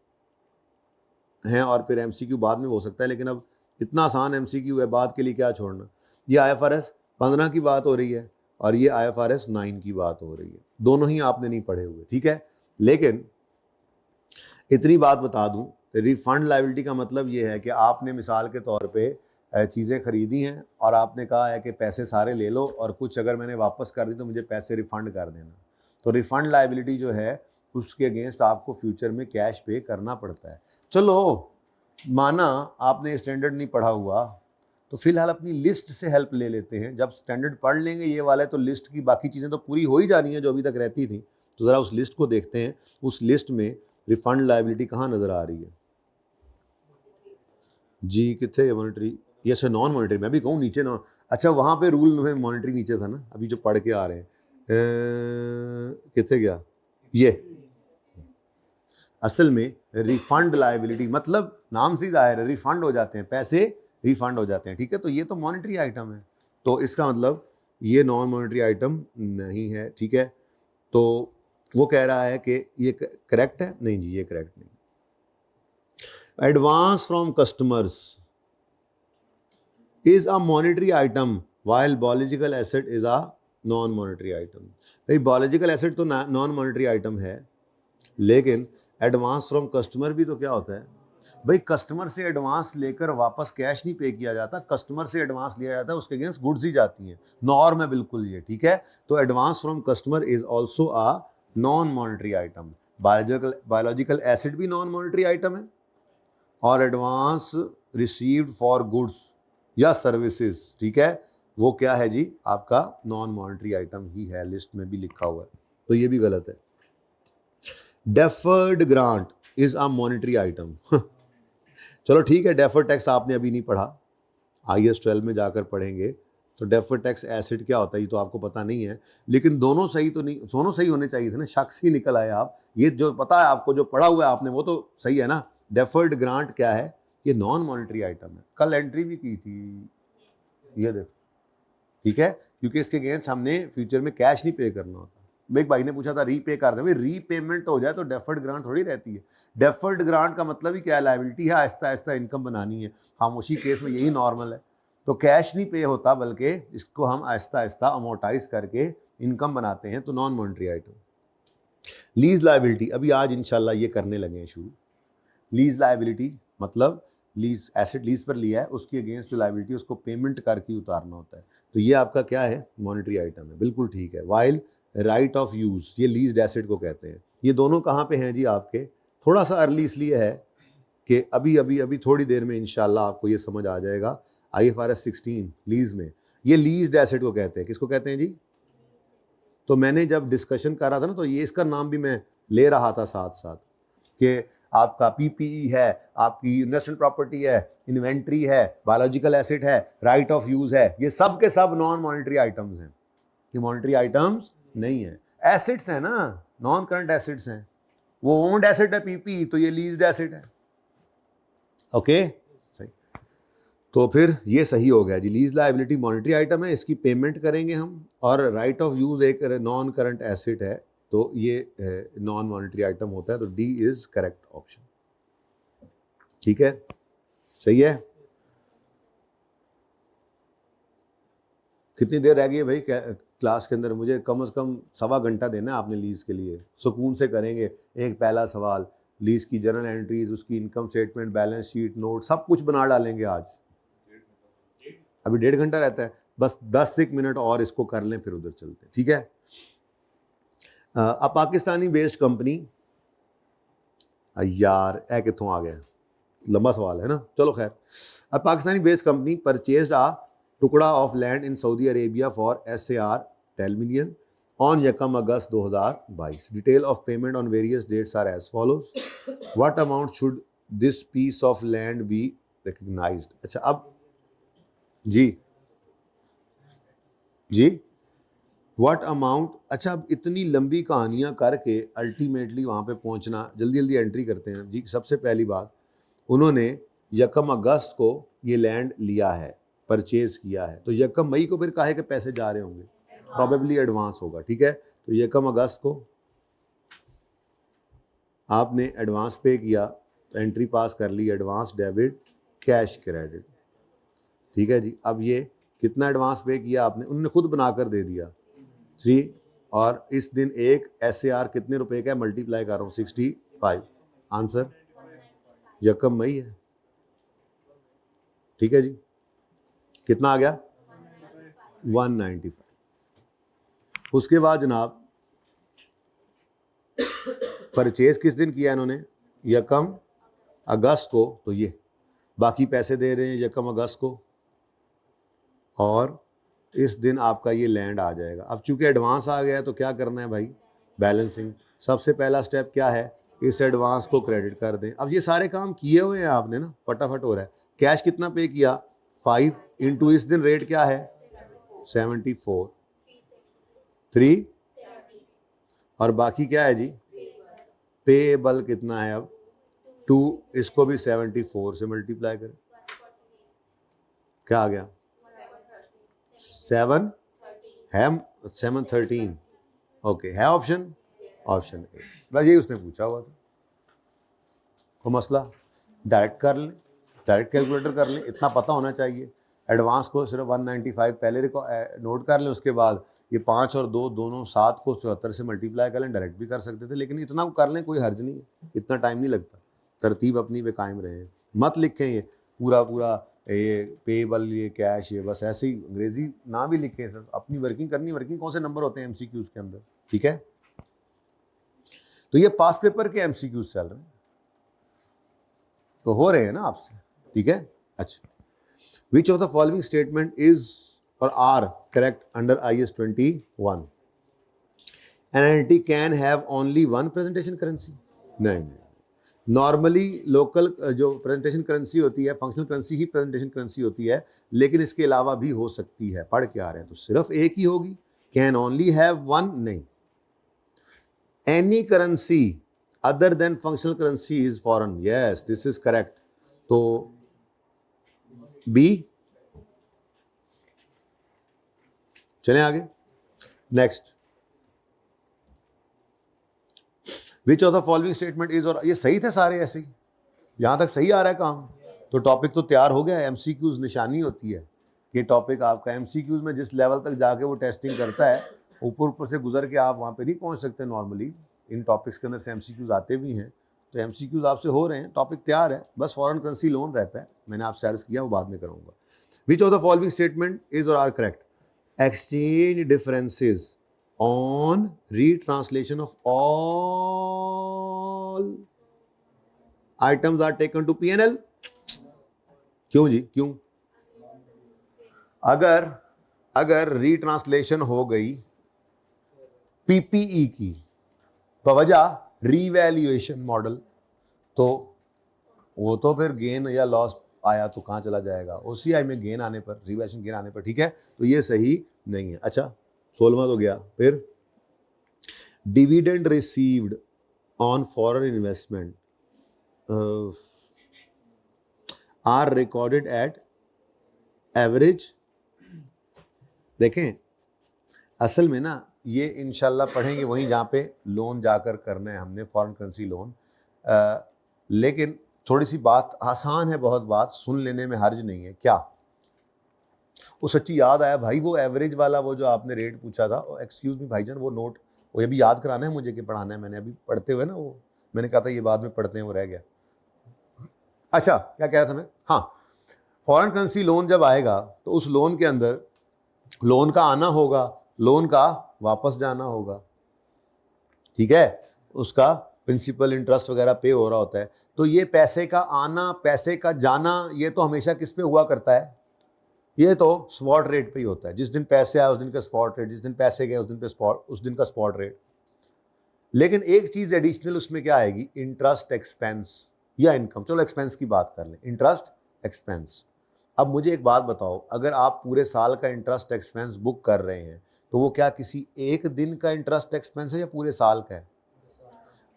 हैं और फिर MCQ बाद में हो सकता है, लेकिन अब इतना आसान MCQ है, बाद के लिए क्या छोड़ना। ये IFRS 15 की बात हो रही है और ये IFRS 9 की बात हो रही है, दोनों ही आपने नहीं पढ़े हुए, ठीक है। लेकिन इतनी बात बता दूं, रिफंड लाइबिलिटी का मतलब ये है कि आपने मिसाल के तौर पे चीज़ें खरीदी हैं और आपने कहा है कि पैसे सारे ले लो और कुछ अगर मैंने वापस कर दी तो मुझे पैसे रिफ़ंड कर देना। तो रिफ़ंड लाइबिलिटी जो है उसके अगेंस्ट आपको फ्यूचर में कैश पे करना पड़ता है। चलो माना आपने स्टैंडर्ड नहीं पढ़ा हुआ, तो फिलहाल अपनी लिस्ट से हेल्प ले लेते हैं। जब स्टैंडर्ड पढ़ लेंगे ये वाला तो लिस्ट की बाकी चीज़ें तो पूरी हो ही जा रही हैं जो अभी तक रहती थी। तो ज़रा उस लिस्ट को देखते हैं, उस लिस्ट में रिफंड लाइबिलिटी कहाँ नज़र आ रही है जी, कितने मॉनिटरी, ये अच्छा नॉन मॉनिटरी, मैं भी कहूँ नीचे नॉन, अच्छा वहाँ पे रूल में मॉनिटरी नीचे था ना, अभी जो पढ़ के आ रहे हैं कितने गया ये। असल में रिफंड लाइबिलिटी मतलब नाम से जाहिर है, रिफंड हो जाते हैं पैसे, रिफंड हो जाते हैं, ठीक है। तो ये तो मॉनिटरी आइटम है, तो इसका मतलब ये नॉन मॉनिटरी आइटम नहीं है, ठीक है। तो वो कह रहा है कि ये करेक्ट है, नहीं जी ये करेक्ट नहीं। Advance from customers is a monetary item while biological asset is a non monetary item. भाई बायोलॉजिकल एसेट तो नॉन मॉनिटरी आइटम है, लेकिन एडवांस फ्रॉम कस्टमर भी तो क्या होता है भाई, कस्टमर से एडवांस लेकर वापस कैश नहीं पे किया जाता, कस्टमर से एडवांस लिया जाता है, उसके अगेंस्ट गुड्स ही जाती हैं, नॉर्म है बिल्कुल ये, ठीक है। तो advance from customer is also a non monetary item. Biological acid भी नॉन मॉनिटरी आइटम है, और एडवांस रिसीव्ड फॉर गुड्स या सर्विसेज, ठीक है, वो क्या है जी आपका नॉन मॉनिटरी आइटम ही है, लिस्ट में भी लिखा हुआ है, तो ये भी गलत है। Deferred grant is a monetary item. चलो ठीक है, डेफर्ड टैक्स आपने अभी नहीं पढ़ा, IS 12 में जाकर पढ़ेंगे। तो डेफर्ड टैक्स एसिड क्या होता है ये तो आपको पता नहीं है, लेकिन दोनों सही तो नहीं, दोनों सही होने चाहिए थे ना, शक से ही निकल आए आप। ये जो पता है आपको, जो पढ़ा हुआ है आपने वो तो सही है ना। डेफर्ड ग्रांट क्या है, ये नॉन मॉनिटरी आइटम है, कल एंट्री भी की थी, ये देखो, ठीक है, क्योंकि इसके अगेंस्ट हमने फ्यूचर में कैश नहीं पे करना होता। एक भाई ने पूछा था रीपे कर दे, रीपेमेंट हो जाए तो डेफर्ड ग्रांट थोड़ी रहती है। डेफर्ड ग्रांट का मतलब ही क्या है, लायबिलिटी है, आहिस्ता आहिस्ता इनकम बनानी है। खामोशी केस में यही नॉर्मल है। तो कैश नहीं पे होता, बल्कि इसको हम आहिस्ता आहिस्ता अमोर्टाइज करके इनकम बनाते हैं। तो non monetary item. Lease liability अभी आज इंशाल्लाह ये करने लगे हैं शुरू। लीज लायबिलिटी मतलब लीज, एसेट लीज पर लिया है, उसकी अगेंस्ट जो लायबिलिटी उसको पेमेंट करके उतारना होता है। तो ये आपका क्या है, मॉनेटरी आइटम है, बिल्कुल ठीक है। वाइल राइट ऑफ यूज, ये लीज्ड एसेट को कहते हैं। ये दोनों कहाँ पे हैं जी आपके, थोड़ा सा अर्ली इसलिए है कि अभी अभी अभी थोड़ी देर में इंशाल्लाह आपको ये समझ आ जाएगा। IFRS 16 लीज में ये लीज्ड एसेट को कहते हैं। किसको कहते हैं जी? तो मैंने जब डिस्कशन कर रहा था ना, तो ये इसका नाम भी मैं ले रहा था साथ साथ, कि आपका PPE है, आपकी इन्वेस्टमेंट प्रॉपर्टी है, इन्वेंट्री है, बायोलॉजिकल एसेट है, राइट ऑफ यूज है, ये सब के सब नॉन मॉनेटरी आइटम्स हैं। ये मॉनेटरी आइटम्स नहीं है, एसेट्स हैं ना, नॉन करंट एसेट्स हैं। वो ओन्ड एसेट है PPE, तो ये लीज्ड एसेट है। ओके सही, तो फिर ये सही हो गया जी। लीज लायबिलिटी मॉनेटरी आइटम है, इसकी पेमेंट करेंगे हम, और राइट ऑफ यूज एक नॉन करंट एसेट है, तो ये नॉन मॉनेटरी आइटम होता है। तो D इज करेक्ट ऑप्शन। ठीक है, सही है। कितनी देर रह गई है भाई क्लास के अंदर? मुझे कम से कम 1.25 घंटा देना है आपने लीज के लिए, सुकून से करेंगे। एक पहला सवाल, लीज की जर्नल एंट्रीज, उसकी income statement, balance sheet, note, सब कुछ बना डालेंगे आज। अभी 1.5 घंटा रहता है, बस 10 मिनट और इसको कर लें, फिर उधर चलते हैं। ठीक है। अब पाकिस्तानी बेस्ड कंपनी, यार ए कितों आ गया, लंबा सवाल है ना, चलो खैर। अब पाकिस्तानी बेस्ड कंपनी परचेज्ड आ टुकड़ा of land in Saudi Arabia for SAR 10 million on 1 August 2022. Detail of payment on various dates are as follows. What amount should this piece of land be recognized? अच्छा अब जी व्हाट अमाउंट, अच्छा अब इतनी लंबी कहानियां करके अल्टीमेटली वहां पे पहुंचना, जल्दी जल्दी एंट्री करते हैं जी। सबसे पहली बात, उन्होंने 1 अगस्त को ये लैंड लिया है, परचेज किया है, तो 1 मई को फिर काहे के पैसे जा रहे होंगे, प्रॉबेबली एडवांस होगा। ठीक है, तो 1 अगस्त को आपने एडवांस पे किया, तो एंट्री पास कर ली, एडवांस डेबिट, कैश क्रेडिट। ठीक है जी। अब ये कितना एडवांस पे किया आपने, उन्होंने खुद बनाकर दे दिया 3, और इस दिन एक SAR कितने रुपए का है, मल्टीप्लाई कर रहा हूँ 65, आंसर 1 मई है। ठीक है जी, कितना आ गया 195। उसके बाद जनाब परचेज किस दिन किया इन्होंने, 1 अगस्त को, तो ये बाकी पैसे दे रहे हैं 1 अगस्त को, और इस दिन आपका ये लैंड आ जाएगा। अब चूंकि एडवांस आ गया है, तो क्या करना है भाई, बैलेंसिंग। सबसे पहला स्टेप क्या है, इस एडवांस को क्रेडिट कर दें। अब ये सारे काम किए हुए हैं आपने ना, फटाफट हो रहा है। कैश कितना पे किया, 5 इंटू इस दिन रेट क्या है 74, 3, और बाकी क्या है जी, पेएबल कितना है अब 2, इसको भी 74 से मल्टीप्लाई करें, क्या आ गया 7 है, 713। ओके, है ऑप्शन ए। बस यही उसने पूछा हुआ था, कोई मसला, डायरेक्ट कर लें, डायरेक्ट कैलकुलेटर कर लें, इतना पता होना चाहिए। एडवांस को सिर्फ 195 पहले नोट कर लें, उसके बाद ये 5 और 2 दोनों 7 को 74 से मल्टीप्लाई कर लें। डायरेक्ट भी कर सकते थे, लेकिन इतना कर लें, कोई हर्ज नहीं है, इतना टाइम नहीं लगता। तरतीब अपनी पे कायम रहे, मत लिखें ये पूरा पूरा ये पेबल, ये कैश, ये बस ऐसे ही अंग्रेजी ना भी लिखें सर, अपनी वर्किंग करनी। वर्किंग कौन से नंबर होते हैं MCQs के अंदर, ठीक है। तो ये पास पेपर के MCQs चल रहे हैं, तो हो रहे हैं ना आपसे, ठीक है। अच्छा, which of the following statement is or are correct under IS 21? An entity can have only 1 presentation currency? नहीं, नॉर्मली लोकल जो प्रेजेंटेशन करेंसी होती है, फंक्शनल करेंसी ही प्रेजेंटेशन करेंसी होती है, लेकिन इसके अलावा भी हो सकती है। पढ़ के आ रहे हैं तो सिर्फ एक ही होगी, कैन ओनली हैव 1 नहीं। Any currency other than functional currency is foreign, yes this is correct. तो बी, चलें आगे, next. Which of the following statement is, और ये सही थे सारे ऐसे ही, यहाँ तक सही आ रहा है काम, तो टॉपिक तो तैयार हो गया। एमसीक्यूज निशानी होती है, ये टॉपिक आपका एमसीक्यूज में जिस लेवल तक जाके वो टेस्टिंग करता है, ऊपर से गुजर के आप वहाँ पे नहीं पहुँच सकते नॉर्मली। इन टॉपिक्स के अंदर से एमसीक्यूज आते भी हैं, तो एमसीक्यूज आपसे हो रहे हैं, टॉपिक तैयार है, बस फॉरेन करेंसी लोन रहता है। मैंने आपसे अर्ज किया, वो बाद में करूँगा। Which of the following statement is or are correct? Exchange differences on retranslation of all items are taken to P&L। क्यों जी, क्यों? अगर रीट्रांसलेशन हो गई PPE की बवजह रीवैल्यूएशन मॉडल, तो वो तो फिर गेन या लॉस आया तो कहाँ चला जाएगा? OCI में गेन आने पर, रिवैल्यूएशन गेन आने पर, ठीक है, तो ये सही नहीं है। अच्छा 16वां तो गया। फिर dividend received on foreign investment are recorded at average. देखें असल में ना ये इंशाल्लाह पढ़ेंगे वहीं जहाँ पे लोन जाकर करना है हमने, फॉरेन करेंसी लोन। लेकिन थोड़ी सी बात आसान है, बहुत बात सुन लेने में हर्ज नहीं है। क्या वो सच्ची याद आया भाई, वो एवरेज वाला वो जो आपने रेट पूछा था, एक्सक्यूज मी भाईजान, वो नोट वो अभी याद कराना है मुझे कि पढ़ाना है। मैंने अभी पढ़ते हुए ना, वो मैंने कहा था ये बाद में पढ़ते हैं, वो रह गया। अच्छा क्या कह रहा था मैं? हाँ, फॉरेन करेंसी लोन जब आएगा तो उस लोन के अंदर लोन का आना होगा, लोन का वापस जाना होगा, ठीक है, उसका प्रिंसिपल इंटरेस्ट वगैरह पे हो रहा होता है। तो ये पैसे का आना, पैसे का जाना, ये तो हमेशा किस पे हुआ करता है? ये तो स्पॉट रेट पे ही होता है। जिस दिन पैसे आए उस दिन का स्पॉट रेट, जिस दिन पैसे गए उस दिन पे स्पॉट, उस दिन का स्पॉट रेट। लेकिन एक चीज एडिशनल उसमें क्या आएगी? इंटरेस्ट एक्सपेंस या इनकम। चलो एक्सपेंस की बात कर लें, इंटरेस्ट एक्सपेंस। अब मुझे एक बात बताओ, अगर आप पूरे साल का इंटरेस्ट एक्सपेंस बुक कर रहे हैं तो वो क्या किसी एक दिन का इंटरेस्ट एक्सपेंस है या पूरे साल का है?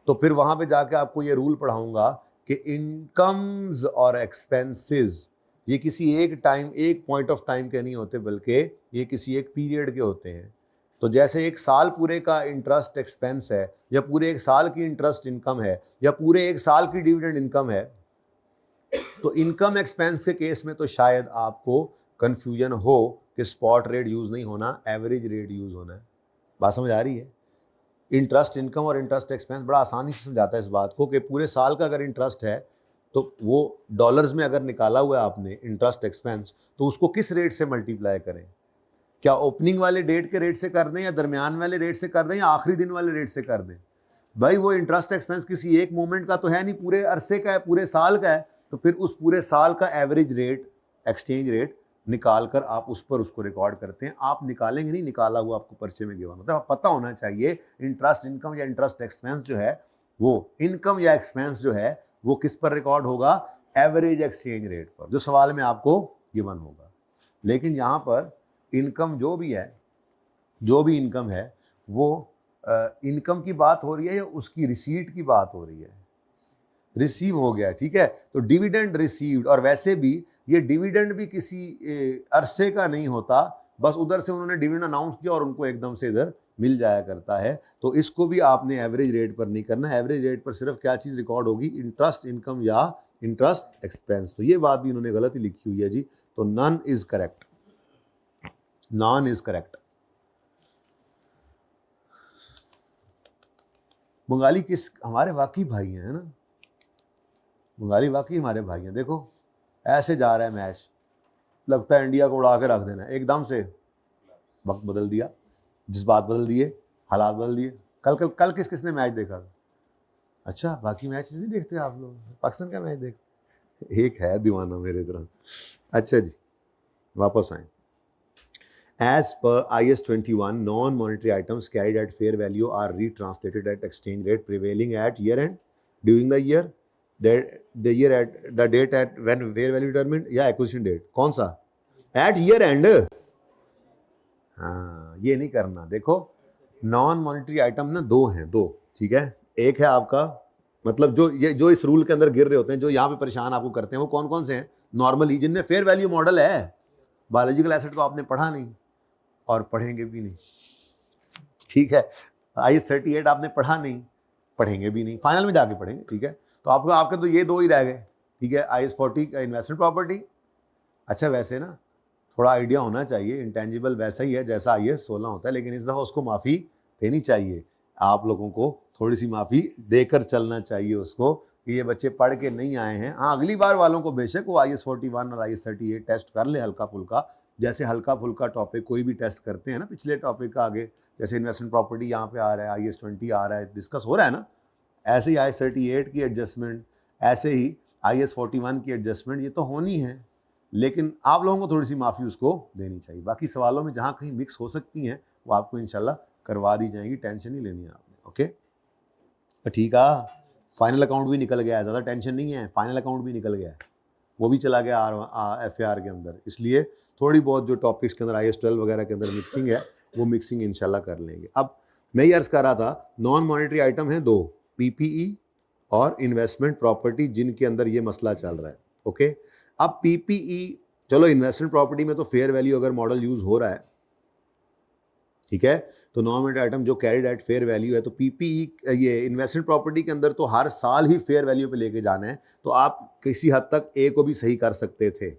तो फिर वहां पे जाके आपको ये रूल पढ़ाऊंगा कि इनकम्स और एक्सपेंसेस ये किसी एक टाइम, एक पॉइंट ऑफ टाइम के नहीं होते, बल्कि ये किसी एक पीरियड के होते हैं। तो जैसे एक साल पूरे का इंटरेस्ट एक्सपेंस है, या पूरे एक साल की इंटरेस्ट इनकम है, या पूरे एक साल की डिविडेंड इनकम है, तो इनकम एक्सपेंस के केस में तो शायद आपको कंफ्यूजन हो कि स्पॉट रेट यूज नहीं होना, एवरेज रेट यूज होना है। बात समझ आ रही है? इंटरेस्ट इनकम और इंटरेस्ट एक्सपेंस बड़ा आसानी से समझाता है इस बात को कि पूरे साल का अगर इंटरेस्ट है तो वो डॉलर्स में अगर निकाला हुआ है आपने इंटरेस्ट एक्सपेंस, तो उसको किस रेट से मल्टीप्लाई करें? क्या ओपनिंग वाले डेट के रेट से कर दें, या दरमियान वाले रेट से कर दें, या आखिरी दिन वाले रेट से कर दें? भाई वो इंटरेस्ट एक्सपेंस किसी एक मोमेंट का तो है नहीं, पूरे अरसे का है, पूरे साल का है। तो फिर उस पूरे साल का एवरेज रेट, एक्सचेंज रेट निकाल कर आप उस पर उसको रिकॉर्ड करते हैं। आप निकालेंगे नहीं, निकाला हुआ आपको पर्चे में गिवन, मतलब पता होना चाहिए इंटरेस्ट इनकम या इंटरेस्ट एक्सपेंस जो है, वो इनकम या एक्सपेंस जो है वो किस पर रिकॉर्ड होगा? एवरेज एक्सचेंज रेट पर, जो सवाल में आपको गिवन होगा। लेकिन यहाँ पर इनकम जो भी है, जो भी इनकम है, वो इनकम की बात हो रही है या उसकी रिसीट की बात हो रही है? रिसीव हो गया, ठीक है। तो डिविडेंड रिसीव्ड, और वैसे भी ये डिविडेंड भी किसी अरसे का नहीं होता, बस उधर से उन्होंने डिविडेंड अनाउंस किया और उनको एकदम से इधर मिल जाया करता है। तो इसको भी आपने एवरेज रेट पर नहीं करना। एवरेज रेट पर सिर्फ क्या चीज़ रिकॉर्ड होगी? इंटरेस्ट इनकम या इंटरेस्ट एक्सपेंस। तो ये बात भी उन्होंने गलत ही लिखी हुई है जी, तो none is correct, none is correct. Bengali किस हमारे वाकई भाई हैं ना, बंगाली वाकई हमारे भाई हैं। देखो ऐसे जा रहा है मैच, लगता है इंडिया को उड़ा के रख देना, एकदम से वक्त बदल दिया, जज्बात बदल दिए, हालात बदल दिए। कल किसने मैच देखा? अच्छा बाकी मैच नहीं देखते आप लोग? पाकिस्तान का मैच देखते? एक है दीवाना मेरे तरह। अच्छा जी वापस आए। As per IS 21, non-monetary items carried at fair value are retranslated at exchange rate prevailing at year end during the year, the year at the date at when fair value determined या acquisition date। कौन सा? At year end। हाँ ये नहीं करना। देखो नॉन मॉनेटरी आइटम ना दो हैं, दो, ठीक है। एक है आपका मतलब जो इस रूल के अंदर गिर रहे होते हैं, जो यहाँ पे परेशान आपको करते हैं, वो कौन कौन से हैं? नॉर्मली जिनमें फेयर वैल्यू मॉडल है। बायोलॉजिकल एसेट को आपने पढ़ा नहीं और पढ़ेंगे भी नहीं, ठीक है। IS 38 आपने पढ़ा नहीं, पढ़ेंगे भी नहीं, फाइनल में जाके पढ़ेंगे, ठीक है। तो आपको आपके तो ये दो ही रह गए, ठीक है, IAS 40 का इन्वेस्टमेंट प्रॉपर्टी। अच्छा वैसे ना थोड़ा आइडिया होना चाहिए, इंटेंजिबल वैसा ही है जैसा IAS 16 होता है, लेकिन इस दफ़ा उसको माफ़ी देनी चाहिए, आप लोगों को थोड़ी सी माफ़ी देकर चलना चाहिए उसको, कि ये बच्चे पढ़ के नहीं आए हैं। हाँ, अगली बार वालों को बेशक वो IAS 41 और IAS 38 टेस्ट कर ले हल्का फुल्का, जैसे हल्का फुल्का टॉपिक कोई भी टेस्ट करते हैं ना पिछले टॉपिक का आगे, जैसे इन्वेस्टमेंट प्रॉपर्टी यहाँ पे आ रहा है, IAS 20 आ रहा है, डिस्कस हो रहा है ना, ऐसे ही IAS 38 की एडजस्टमेंट, ऐसे ही IAS 41 की एडजस्टमेंट, ये तो होनी है, लेकिन आप लोगों को थोड़ी सी माफ़ी उसको देनी चाहिए। बाकी सवालों में जहाँ कहीं मिक्स हो सकती हैं वो आपको इंशाल्लाह करवा दी जाएंगी, टेंशन नहीं लेनी है आपने, ओके। तो ठीक है, फाइनल अकाउंट भी निकल गया है, ज़्यादा टेंशन नहीं है, फाइनल अकाउंट भी निकल गया है, वो भी चला गया FAR के अंदर, इसलिए थोड़ी बहुत जो टॉपिक्स के अंदर IAS 12 वगैरह के अंदर मिक्सिंग है वो मिक्सिंग इंशाल्लाह कर लेंगे। अब मैं ये अर्ज़ कर रहा था, नॉन मॉनेटरी आइटम है दो, PPE और इन्वेस्टमेंट प्रॉपर्टी, जिनके अंदर ये मसला चल रहा है, ओके। अब PPE, चलो इन्वेस्टमेंट प्रॉपर्टी में तो फेयर वैल्यू अगर मॉडल यूज़ हो रहा है, ठीक है, तो नॉन मॉनेटरी आइटम जो कैरिड एट फेयर वैल्यू है, तो PPE ये इन्वेस्टमेंट प्रॉपर्टी के अंदर तो हर साल ही फेयर वैल्यू पे लेके जाना है, तो आप किसी हद तक A को भी सही कर सकते थे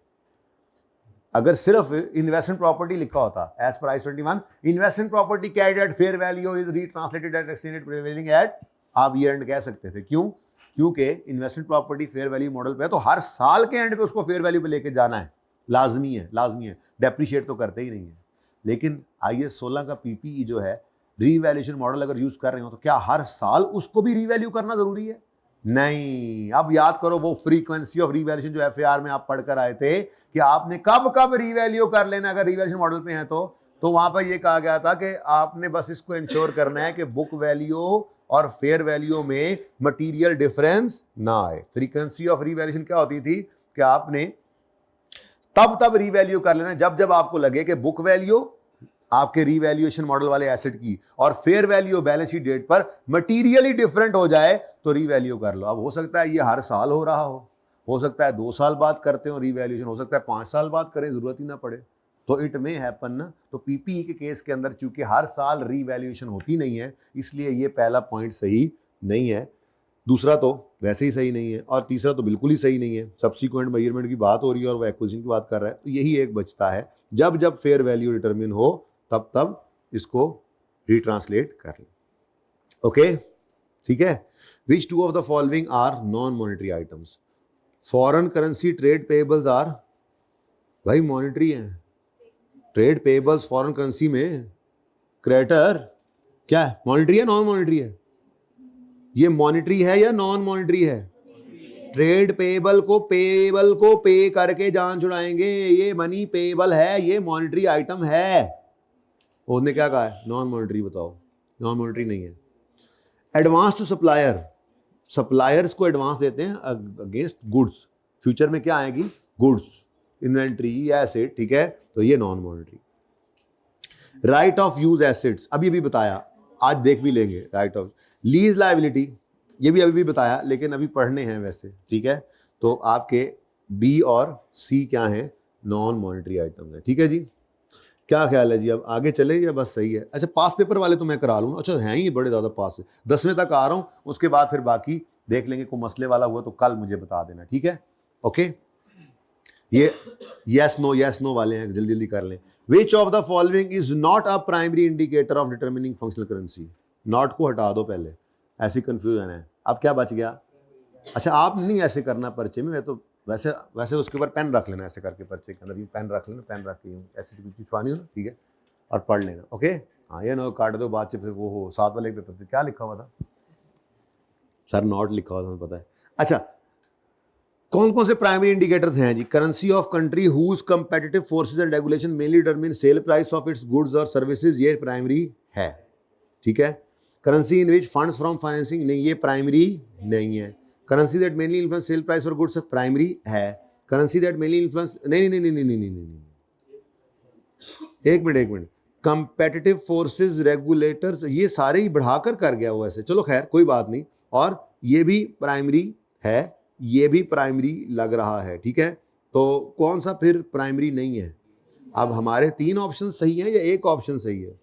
अगर सिर्फ इन्वेस्टमेंट प्रॉपर्टी लिखा होता, as per IAS 21 investment property carried at fair value is retranslated at exchange prevailing at, आप ये एंड कह सकते थे। क्यों? क्योंकि investment property fair value model पे है, तो हर साल के एंड पे उसको फेयर वैल्यू पे लेके जाना है, लाजमी है, डेप्रीशिएट तो करते ही नहीं है। लेकिन IAS 16 का PPE जो है, रीवैल्यूएशन मॉडल अगर यूज कर रहे हो तो क्या हर साल उसको भी रीवैल्यू करना जरूरी है? नहीं। अब याद करो वो फ्रीक्वेंसी ऑफ रीवैल्यूएशन जो FAR में आप पढ़कर आए थे कि आपने कब कब रीवैल्यू कर लेना अगर रीवैल्यूएशन मॉडल पे है, तो वहां पर ये कहा गया था कि आपने बस इसको इंश्योर करना है कि बुक वैल्यू और फेयर वैल्यू में मटीरियल डिफरेंस ना आए। फ्रीक्वेंसी ऑफ रीवैल्यूएशन क्या होती थी कि आपने तब रीवैल्यू कर लेना जब जब आपको लगे कि बुक वैल्यू आपके रीवैल्यूएशन मॉडल वाले एसेट की और fair value balance sheet date पर मटीरियली डिफरेंट हो जाए तो रीवैल्यू कर लो। अब हो सकता है ये हर साल हो रहा हो सकता है 2 साल बाद करते हो रीवैल्यूएशन, हो सकता है 5 साल बाद करें, जरूरत ही ना पड़े, तो इट में हैपन ना। तो PPE के केस के अंदर चूंकि हर साल रीवैल्यूएशन होती नहीं है, इसलिए ये पहला पॉइंट सही नहीं है, दूसरा तो वैसे ही सही नहीं है, और तीसरा तो बिल्कुल ही सही नहीं है। सब्सिक्वेंट मेजरमेंट की बात हो रही है और वो एक्विजिशन की बात कर रहा है, तो यही एक बचता है, जब जब फेयर वैल्यू डिटरमिन हो तब तब इसको रिट्रांसलेट कर लें, ओके, ठीक है। Which two of the following are non monetary items? Foreign currency trade payables are, भाई मॉनेटरी है, ट्रेड पेएबल्स फॉरेन करेंसी में, क्रेडिटर क्या है, मॉनेटरी है नॉन मॉनेटरी है? ये मॉनेटरी है या नॉन मॉनेटरी है? ट्रेड पेएबल को पे करके जान छुड़ाएंगे, ये मनी पेएबल है, ये मॉनेटरी आइटम है। उसने क्या कहा है? Non monetary. बताओ, नॉन मॉनेटरी नहीं है। एडवांस टू सप्लायर, सप्लायर्स को एडवांस देते हैं अगेंस्ट गुड्स, फ्यूचर में क्या आएगी? गुड्स, इन्वेंट्री, एसेट, ठीक है, तो ये non monetary. Right of use assets, अभी भी बताया, आज देख भी लेंगे। राइट ऑफ लीज लायबिलिटी, ये भी अभी भी बताया, लेकिन अभी पढ़ने हैं वैसे, ठीक है। तो आपके B और C क्या हैं? नॉन मॉनेटरी आइटम है, ठीक है जी। क्या ख्याल है जी, अब आगे चले या बस सही है? अच्छा, पास पेपर वाले तो मैं करा लूँ। अच्छा, हैं ही बड़े ज़्यादा पास, 10वें तक आ रहा हूँ, उसके बाद फिर बाकी देख लेंगे। कोई मसले वाला हुआ तो कल मुझे बता देना, ठीक है, ओके। ये यस नो वाले हैं, जल्दी जल्दी कर लें। विच of the following is not a primary indicator of determining functional currency? Not को हटा दो पहले, ऐसी कंफ्यूजन है। अब क्या बच गया? अच्छा, आप नहीं ऐसे करना पर्चे में, मैं तो वैसे उसके ऊपर पेन रख लेना, ऐसे करके पर्चे के अंदर ये पेन रख लेना, पेन रख के ऐसे खिंचवानी हो ना, ठीक है, और पढ़ लेना, ओके। हाँ, ये नो काट दो बाद से, फिर वो हो 7 वाले पेपर पे क्या लिखा हुआ था सर? नॉट लिखा हुआ था, पता है। अच्छा, कौन कौन से प्राइमरी इंडिकेटर्स हैं जी? Currency of country whose competitive forces and regulation mainly determine sale price of its goods और सर्विसेज, ये प्राइमरी है, ठीक है। Currency in which funds from financing, नहीं, ये प्राइमरी नहीं है। Currency that mainly influence sale price और गुड्स, प्राइमरी है। करेंसी दैट मेनली इन्फ्लुएंस, नहीं, एक मिनट, कंपेटिटिव फोर्सेस, रेगुलेटर्स, ये सारे ही बढ़ाकर कर गया वो ऐसे, चलो खैर कोई बात नहीं। और ये भी प्राइमरी है, ये भी प्राइमरी लग रहा है, ठीक है। तो कौन सा फिर प्राइमरी नहीं है? अब हमारे 3 ऑप्शन सही हैं या एक ऑप्शन सही है?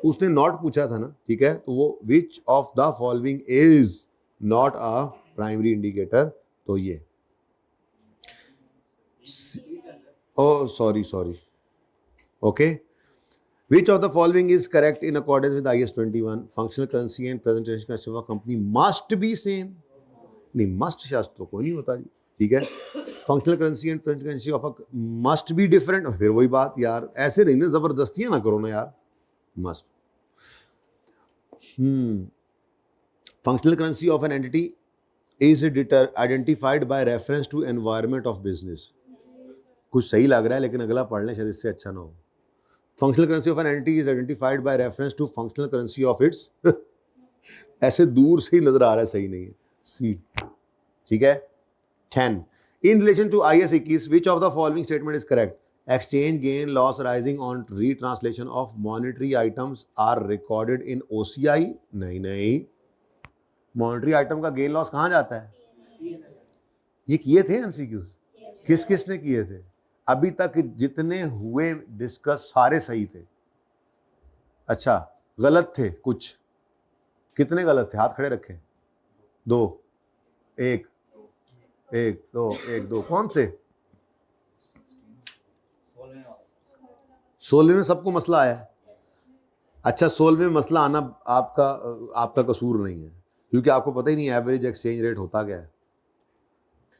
उसने नॉट पूछा था ना, ठीक है, तो वो which of the following is not a primary indicator, तो ये oh sorry okay, which of the following is correct in accordance with IS 21? Functional currency and presentation of a company must be same. नहीं, मस्ट शास्त्र तो कोई नहीं होता जी, ठीक है। Functional currency and present currency of a must be different, फिर वही बात यार, ऐसे नहीं ना, जबरदस्तियां ना करो ना यार, must. Functional currency of an entity is identified by reference to environment of business. कुछ सही लग रहा है लेकिन अगला पढ़ लें, शायद इससे अच्छा ना हो। Functional currency of an entity is identified by reference to functional currency of its ऐसे दूर से ही नजर आ रहा है, सही नहीं है, सी, ठीक है। 10 in relation to IS 21 which of the following statement is correct? Exchange gain loss rising on retranslation of monetary items are recorded in OCI। नहीं, मॉनेटरी आइटम का गेन लॉस कहां जाता है? ये किए थे MCQ, किस किस ने किए थे? अभी तक जितने हुए डिस्कस सारे सही थे। अच्छा, गलत थे कुछ, कितने गलत थे? हाथ खड़े रखें। 2 1 1 2 1 2 कौन से? 16 में सबको मसला आया है। अच्छा, 16 में मसला आना आपका कसूर नहीं है, क्योंकि आपको पता ही नहीं एवरेज एक्सचेंज रेट होता क्या है,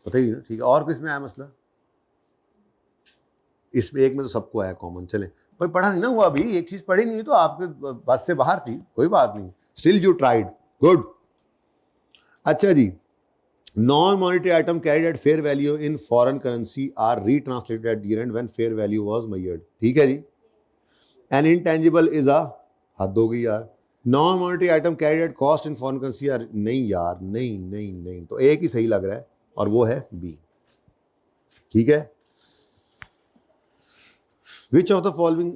पता ही ना, ठीक है। और किस में आया मसला? इसमें एक में तो सबको आया कॉमन, चले, पर पढ़ा नहीं ना हुआ अभी, एक चीज पढ़ी नहीं तो आपके बस से बाहर थी, कोई बात नहीं, स्टिल यू ट्राइड, गुड। अच्छा जी, non monetary item carried at fair value in foreign currency are retranslated at year end when fair value was measured, ठीक है जी। एन इनटेंजिबल इज अ, हद हो गई यार। Non monetary item carried at cost in foreign currency are, नहीं यार, नहीं, तो एक ही सही लग रहा है और वो है बी, ठीक है। Which of the following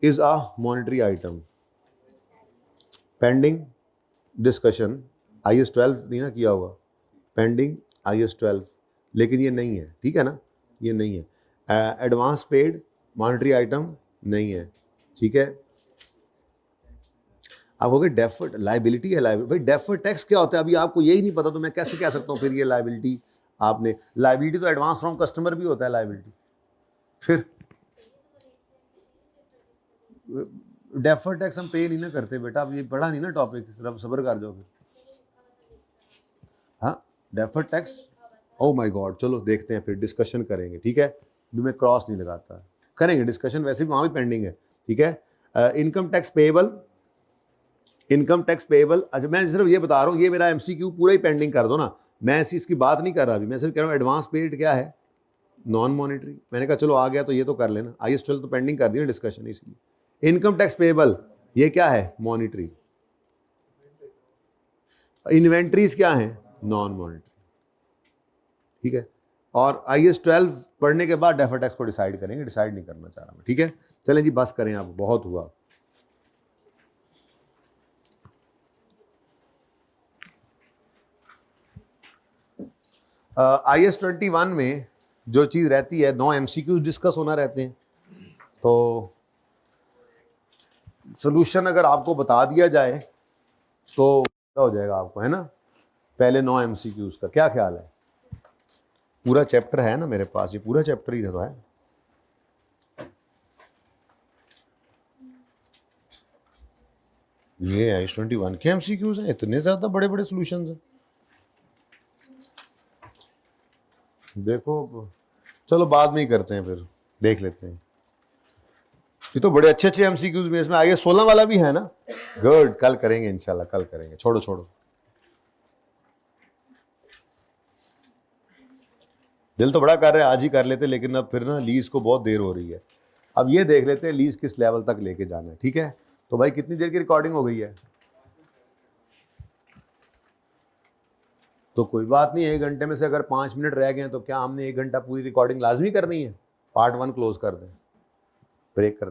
is a monetary item? Pending discussion, IS 12 नहीं ना किया हुआ, pending IS 12, लेकिन ये नहीं है, ठीक है ना, ये नहीं है। एडवांस पेड मॉनेटरी आइटम नहीं है, ठीक है। अब हो गए डेफर्ड, लाइबिलिटी है, लाइबिलिटी भाई, डेफर्ड टैक्स क्या होता है? अभी आपको यही नहीं पता तो मैं कैसे कह सकता हूँ फिर ये लाइबिलिटी? आपने लाइबिलिटी तो एडवांस फ्रॉम कस्टमर भी होता है लाइबिलिटी, फिर डेफर्ड टैक्स हम पे नहीं ना करते बेटा, अब ये पढ़ा नहीं ना टॉपिक, रब सब्र कर जाओ फिर। हाँ, deferred tax, oh my God, चलो देखते हैं फिर, डिस्कशन करेंगे, ठीक है। भी मैं क्रॉस नहीं लगाता, करेंगे डिस्कशन, वैसे भी वहाँ भी पेंडिंग है, ठीक है। Income tax payable, income tax payable, अच्छा मैं सिर्फ ये बता रहा हूँ, ये मेरा MCQ पूरा ही पेंडिंग कर दो ना, मैं ऐसी इसकी बात नहीं कर रहा अभी, मैं सिर्फ कह रहा हूँ एडवांस पेड क्या है, नॉन मॉनेटरी। मैंने कहा चलो आ गया तो ये तो कर लेना, IS 12 तो पेंडिंग कर दिया डिस्कशन, इसलिए। इनकम टैक्स पेएबल ये क्या है? मॉनेटरी। इन्वेंट्रीज क्या है? नॉन मॉनेटरी, ठीक है। और IS 12 पढ़ने के बाद डेफर्ड टैक्स को डिसाइड करेंगे, डिसाइड नहीं करना चाह रहा मैं, ठीक है। चलें जी, बस करें, आप बहुत हुआ। IS 21 में जो चीज रहती है, 9 MCQ डिस्कस होना रहते हैं, तो सोल्यूशन अगर आपको बता दिया जाए तो क्या हो जाएगा आपको, है ना। पहले 9 MCQs का क्या ख्याल है? पूरा चैप्टर है ना मेरे पास, ये पूरा चैप्टर ही तो है। ये IS 21 के MCQs हैं, इतने ज्यादा बड़े बड़े सोल्यूशंस हैं। देखो, चलो बाद में ही करते हैं, फिर देख लेते हैं। ये तो बड़े अच्छे अच्छे MCQs में, इसमें IS 16 वाला भी है ना, गुड, कल करेंगे इंशाल्लाह, कल करेंगे, छोड़ो दिल तो बड़ा कर रहे हैं, आज ही कर लेते, लेकिन अब फिर ना लीज को बहुत देर हो रही है। अब ये देख लेते हैं लीज किस लेवल तक लेके जाना है, ठीक है। तो भाई कितनी देर की रिकॉर्डिंग हो गई है? तो कोई बात नहीं, 1 घंटे में से अगर 5 मिनट रह गए तो क्या हमने 1 घंटा पूरी रिकॉर्डिंग लाजमी करनी है? पार्ट 1 क्लोज कर दें, ब्रेक कर